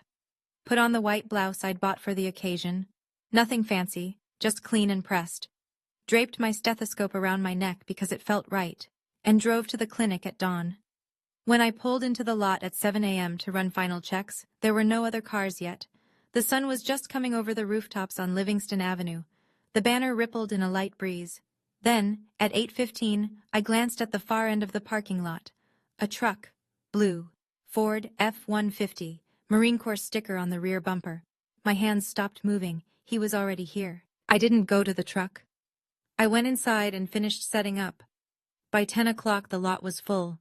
Speaker 1: put on the white blouse I'd bought for the occasion, nothing fancy, just clean and pressed, draped my stethoscope around my neck because it felt right, and drove to the clinic at dawn. When I pulled into the lot at 7 a.m. to run final checks, there were no other cars yet. The sun was just coming over the rooftops on Livingston Avenue. The banner rippled in a light breeze. Then, at 8:15, I glanced at the far end of the parking lot. A truck, blue, Ford F-150, Marine Corps sticker on the rear bumper. My hands stopped moving. He was already here. I didn't go to the truck. I went inside and finished setting up. By 10 o'clock the lot was full.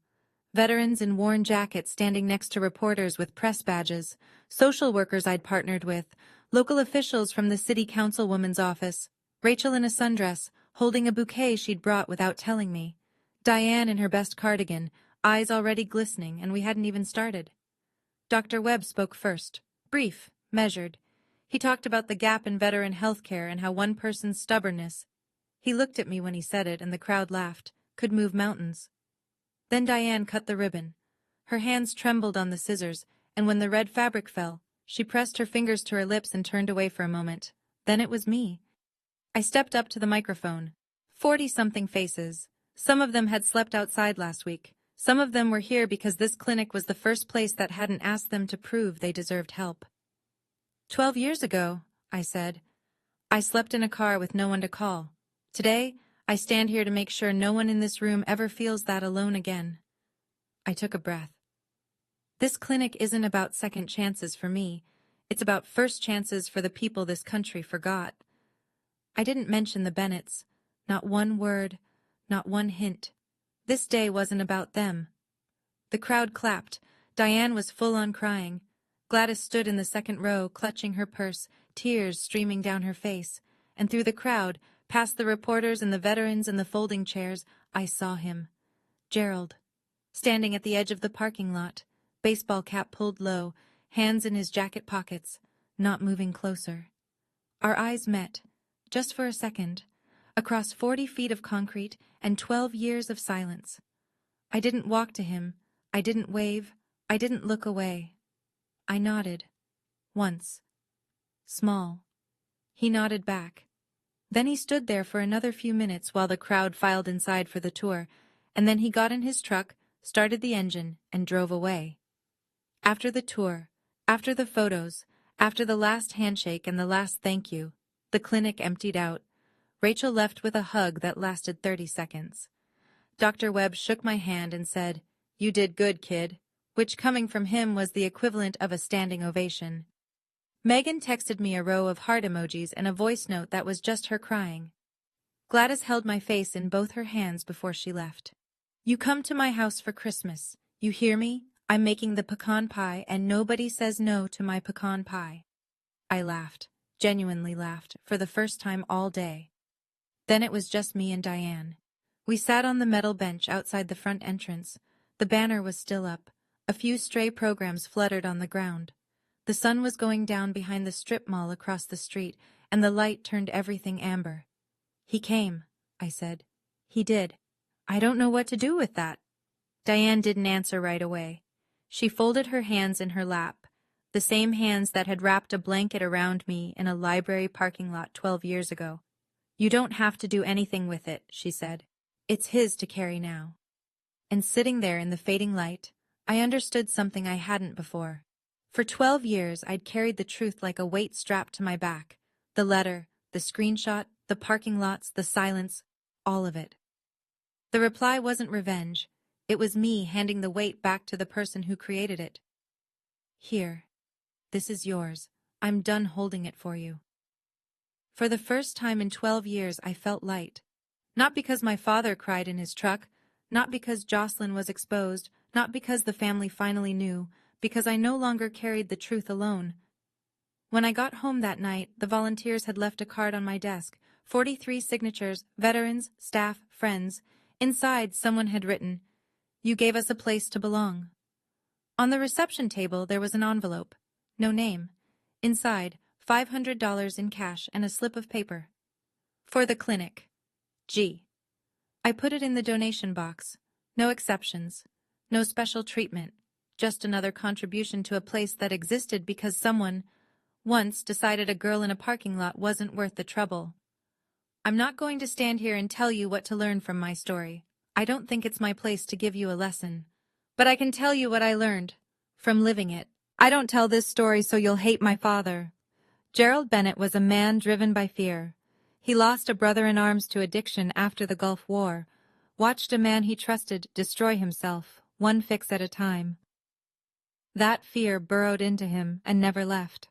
Speaker 1: Veterans in worn jackets standing next to reporters with press badges, social workers I'd partnered with, local officials from the city councilwoman's office, Rachel in a sundress, holding a bouquet she'd brought without telling me, Diane in her best cardigan, eyes already glistening, and we hadn't even started. Dr. Webb spoke first, brief, measured. He talked about the gap in veteran health care and how one person's stubbornness, he looked at me when he said it and the crowd laughed, could move mountains. Then Diane cut the ribbon. Her hands trembled on the scissors, and when the red fabric fell, she pressed her fingers to her lips and turned away for a moment. Then it was me. I stepped up to the microphone. 40-something faces. Some of them had slept outside last week. Some of them were here because this clinic was the first place that hadn't asked them to prove they deserved help. 12 years ago, I said, I slept in a car with no one to call. Today, I stand here to make sure no one in this room ever feels that alone again. I took a breath. This clinic isn't about second chances for me. It's about first chances for the people this country forgot. I didn't mention the Bennetts. Not one word, not one hint. This day wasn't about them. The crowd clapped. Diane was full on crying. Gladys stood in the second row, clutching her purse, tears streaming down her face. And through the crowd, past the reporters and the veterans and the folding chairs, I saw him. Gerald, standing at the edge of the parking lot, baseball cap pulled low, hands in his jacket pockets, not moving closer. Our eyes met, just for a second, across 40 feet of concrete and 12 years of silence. I didn't walk to him, I didn't wave, I didn't look away. I nodded. Once. Small. He nodded back. Then he stood there for another few minutes while the crowd filed inside for the tour, and then he got in his truck, started the engine, and drove away. After the tour, after the photos, after the last handshake and the last thank you, the clinic emptied out. Rachel left with a hug that lasted 30 seconds. Dr. Webb shook my hand and said, "You did good, kid," which coming from him was the equivalent of a standing ovation. Megan texted me a row of heart emojis and a voice note that was just her crying. Gladys held my face in both her hands before she left. "You come to my house for Christmas. You hear me? I'm making the pecan pie and nobody says no to my pecan pie." I laughed, genuinely laughed, for the first time all day. Then it was just me and Diane. We sat on the metal bench outside the front entrance. The banner was still up. A few stray programs fluttered on the ground. The sun was going down behind the strip mall across the street, and the light turned everything amber. "He came," I said. "He did. I don't know what to do with that." Diane didn't answer right away. She folded her hands in her lap, the same hands that had wrapped a blanket around me in a library parking lot 12 years ago. "You don't have to do anything with it," she said. "It's his to carry now." And sitting there in the fading light, I understood something I hadn't before. For 12 years, I'd carried the truth like a weight strapped to my back. The letter, the screenshot, the parking lots, the silence, all of it. The reply wasn't revenge. It was me handing the weight back to the person who created it. Here. This is yours. I'm done holding it for you. For the first time in 12 years, I felt light. Not because my father cried in his truck, not because Jocelyn was exposed, not because the family finally knew, because I no longer carried the truth alone. When I got home that night, the volunteers had left a card on my desk. 43 signatures, veterans, staff, friends. Inside, someone had written, "You gave us a place to belong." On the reception table, there was an envelope. No name. Inside, $500 in cash and a slip of paper. For the clinic. G. I put it in the donation box. No exceptions. No special treatment. Just another contribution to a place that existed because someone, once, decided a girl in a parking lot wasn't worth the trouble. I'm not going to stand here and tell you what to learn from my story. I don't think it's my place to give you a lesson. But I can tell you what I learned from living it. I don't tell this story so you'll hate my father. Gerald Bennett was a man driven by fear. He lost a brother-in-arms to addiction after the Gulf War, watched a man he trusted destroy himself, one fix at a time. That fear burrowed into him and never left.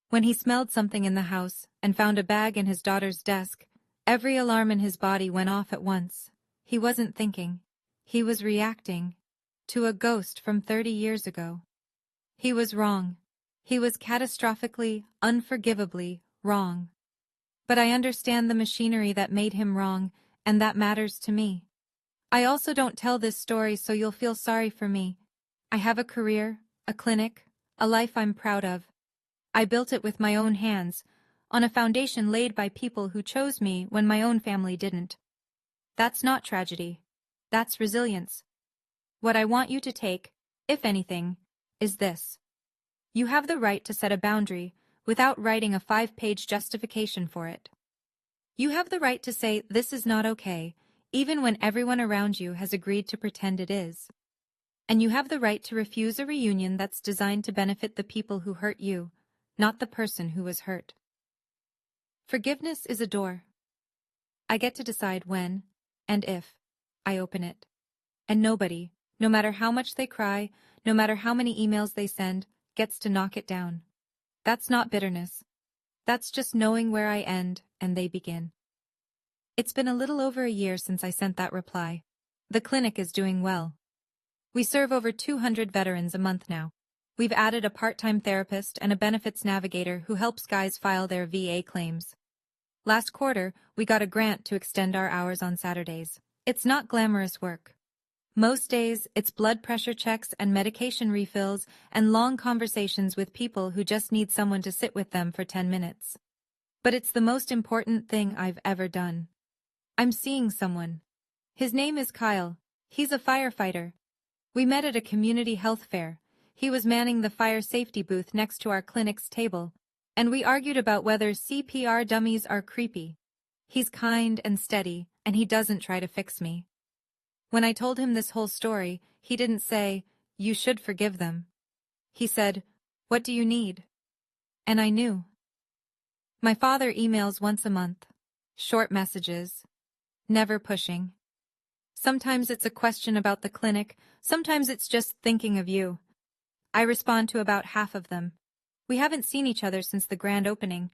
Speaker 1: When he smelled something in the house and found a bag in his daughter's desk, every alarm in his body went off at once. He wasn't thinking. He was reacting to a ghost from 30 years ago. He was wrong. He was catastrophically, unforgivably wrong. But I understand the machinery that made him wrong, and that matters to me. I also don't tell this story so you'll feel sorry for me. I have a career, a clinic, a life I'm proud of. I built it with my own hands, on a foundation laid by people who chose me when my own family didn't. That's not tragedy. That's resilience. What I want you to take, if anything, is this. You have the right to set a boundary without writing a 5-page justification for it. You have the right to say this is not okay, even when everyone around you has agreed to pretend it is. And you have the right to refuse a reunion that's designed to benefit the people who hurt you, not the person who was hurt. Forgiveness is a door. I get to decide when, and if, I open it. And nobody, no matter how much they cry, no matter how many emails they send, gets to knock it down. That's not bitterness. That's just knowing where I end and they begin. It's been a little over a year since I sent that reply. The clinic is doing well. We serve over 200 veterans a month now. We've added a part-time therapist and a benefits navigator who helps guys file their VA claims. Last quarter, we got a grant to extend our hours on Saturdays. It's not glamorous work. Most days, it's blood pressure checks and medication refills and long conversations with people who just need someone to sit with them for 10 minutes. But it's the most important thing I've ever done. I'm seeing someone. His name is Kyle. He's a firefighter. We met at a community health fair. He was manning the fire safety booth next to our clinic's table, and we argued about whether CPR dummies are creepy. He's kind and steady, and he doesn't try to fix me. When I told him this whole story, he didn't say, "You should forgive them." He said, "What do you need?" And I knew. My father emails once a month. Short messages. Never pushing. Sometimes it's a question about the clinic, sometimes it's just thinking of you. I respond to about half of them. We haven't seen each other since the grand opening.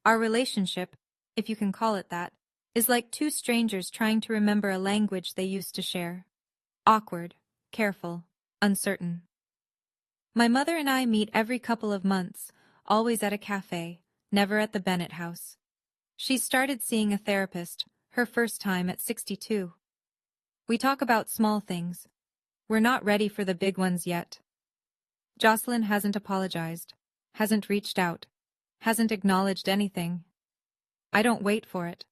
Speaker 1: Our relationship, if you can call it that, is like two strangers trying to remember a language they used to share. Awkward, careful, uncertain. My mother and I meet every couple of months, always at a cafe, never at the Bennett house. She started seeing a therapist, her first time at 62. We talk about small things. We're not ready for the big ones yet. Jocelyn hasn't apologized, hasn't reached out, hasn't acknowledged anything. I don't wait for it.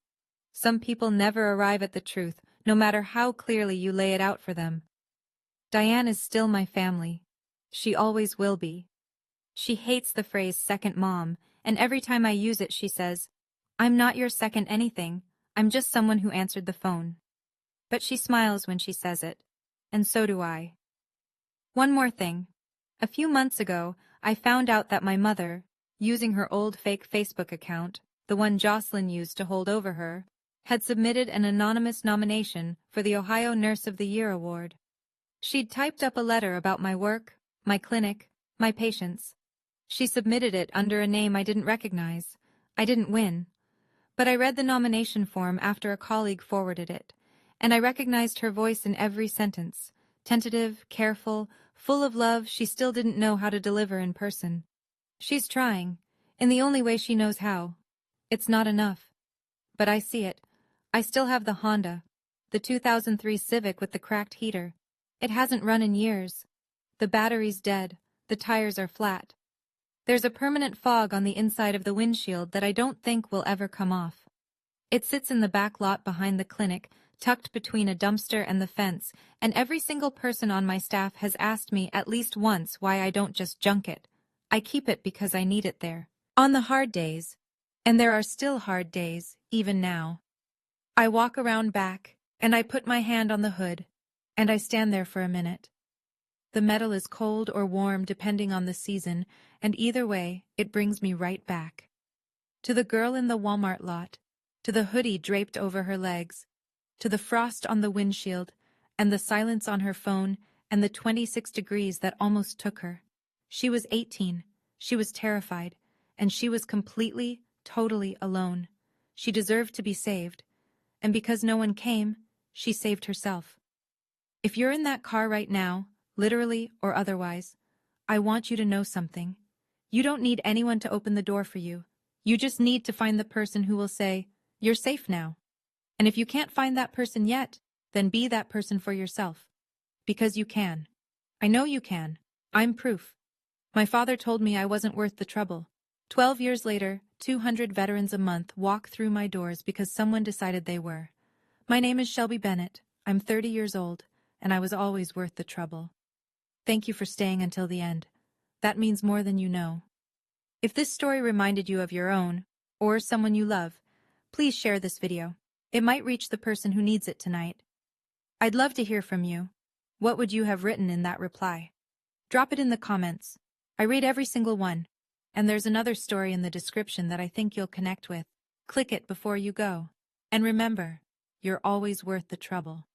Speaker 1: Some people never arrive at the truth, no matter how clearly you lay it out for them. Diane is still my family. She always will be. She hates the phrase second mom, and every time I use it she says, "I'm not your second anything, I'm just someone who answered the phone." But she smiles when she says it, and so do I. One more thing. A few months ago, I found out that my mother, using her old fake Facebook account, the one Jocelyn used to hold over her, had submitted an anonymous nomination for the Ohio Nurse of the Year award. She'd typed up a letter about my work, my clinic, my patients. She submitted it under a name I didn't recognize. I didn't win. But I read the nomination form after a colleague forwarded it, and I recognized her voice in every sentence. Tentative, careful, full of love she still didn't know how to deliver in person. She's trying, in the only way she knows how. It's not enough. But I see it. I still have the Honda, the 2003 Civic with the cracked heater. It hasn't run in years. The battery's dead. The tires are flat. There's a permanent fog on the inside of the windshield that I don't think will ever come off. It sits in the back lot behind the clinic, tucked between a dumpster and the fence, and every single person on my staff has asked me at least once why I don't just junk it. I keep it because I need it there. On the hard days, and there are still hard days, even now. I walk around back, and I put my hand on the hood, and I stand there for a minute. The metal is cold or warm depending on the season, and either way, it brings me right back. To the girl in the Walmart lot, to the hoodie draped over her legs, to the frost on the windshield, and the silence on her phone, and the 26 degrees that almost took her. She was 18, she was terrified, and she was completely, totally alone. She deserved to be saved, and because no one came, she saved herself. If you're in that car right now, literally or otherwise, I want you to know something. You don't need anyone to open the door for you. You just need to find the person who will say, "You're safe now." And if you can't find that person yet, then be that person for yourself. Because you can. I know you can. I'm proof. My father told me I wasn't worth the trouble. 12 years later, 200 veterans a month walk through my doors because someone decided they were. My name is Shelby Bennett. I'm 30 years old, and I was always worth the trouble. Thank you for staying until the end. That means more than you know. If this story reminded you of your own, or someone you love, please share this video. It might reach the person who needs it tonight. I'd love to hear from you. What would you have written in that reply? Drop it in the comments. I read every single one. And there's another story in the description that I think you'll connect with. Click it before you go. And remember, you're always worth the trouble.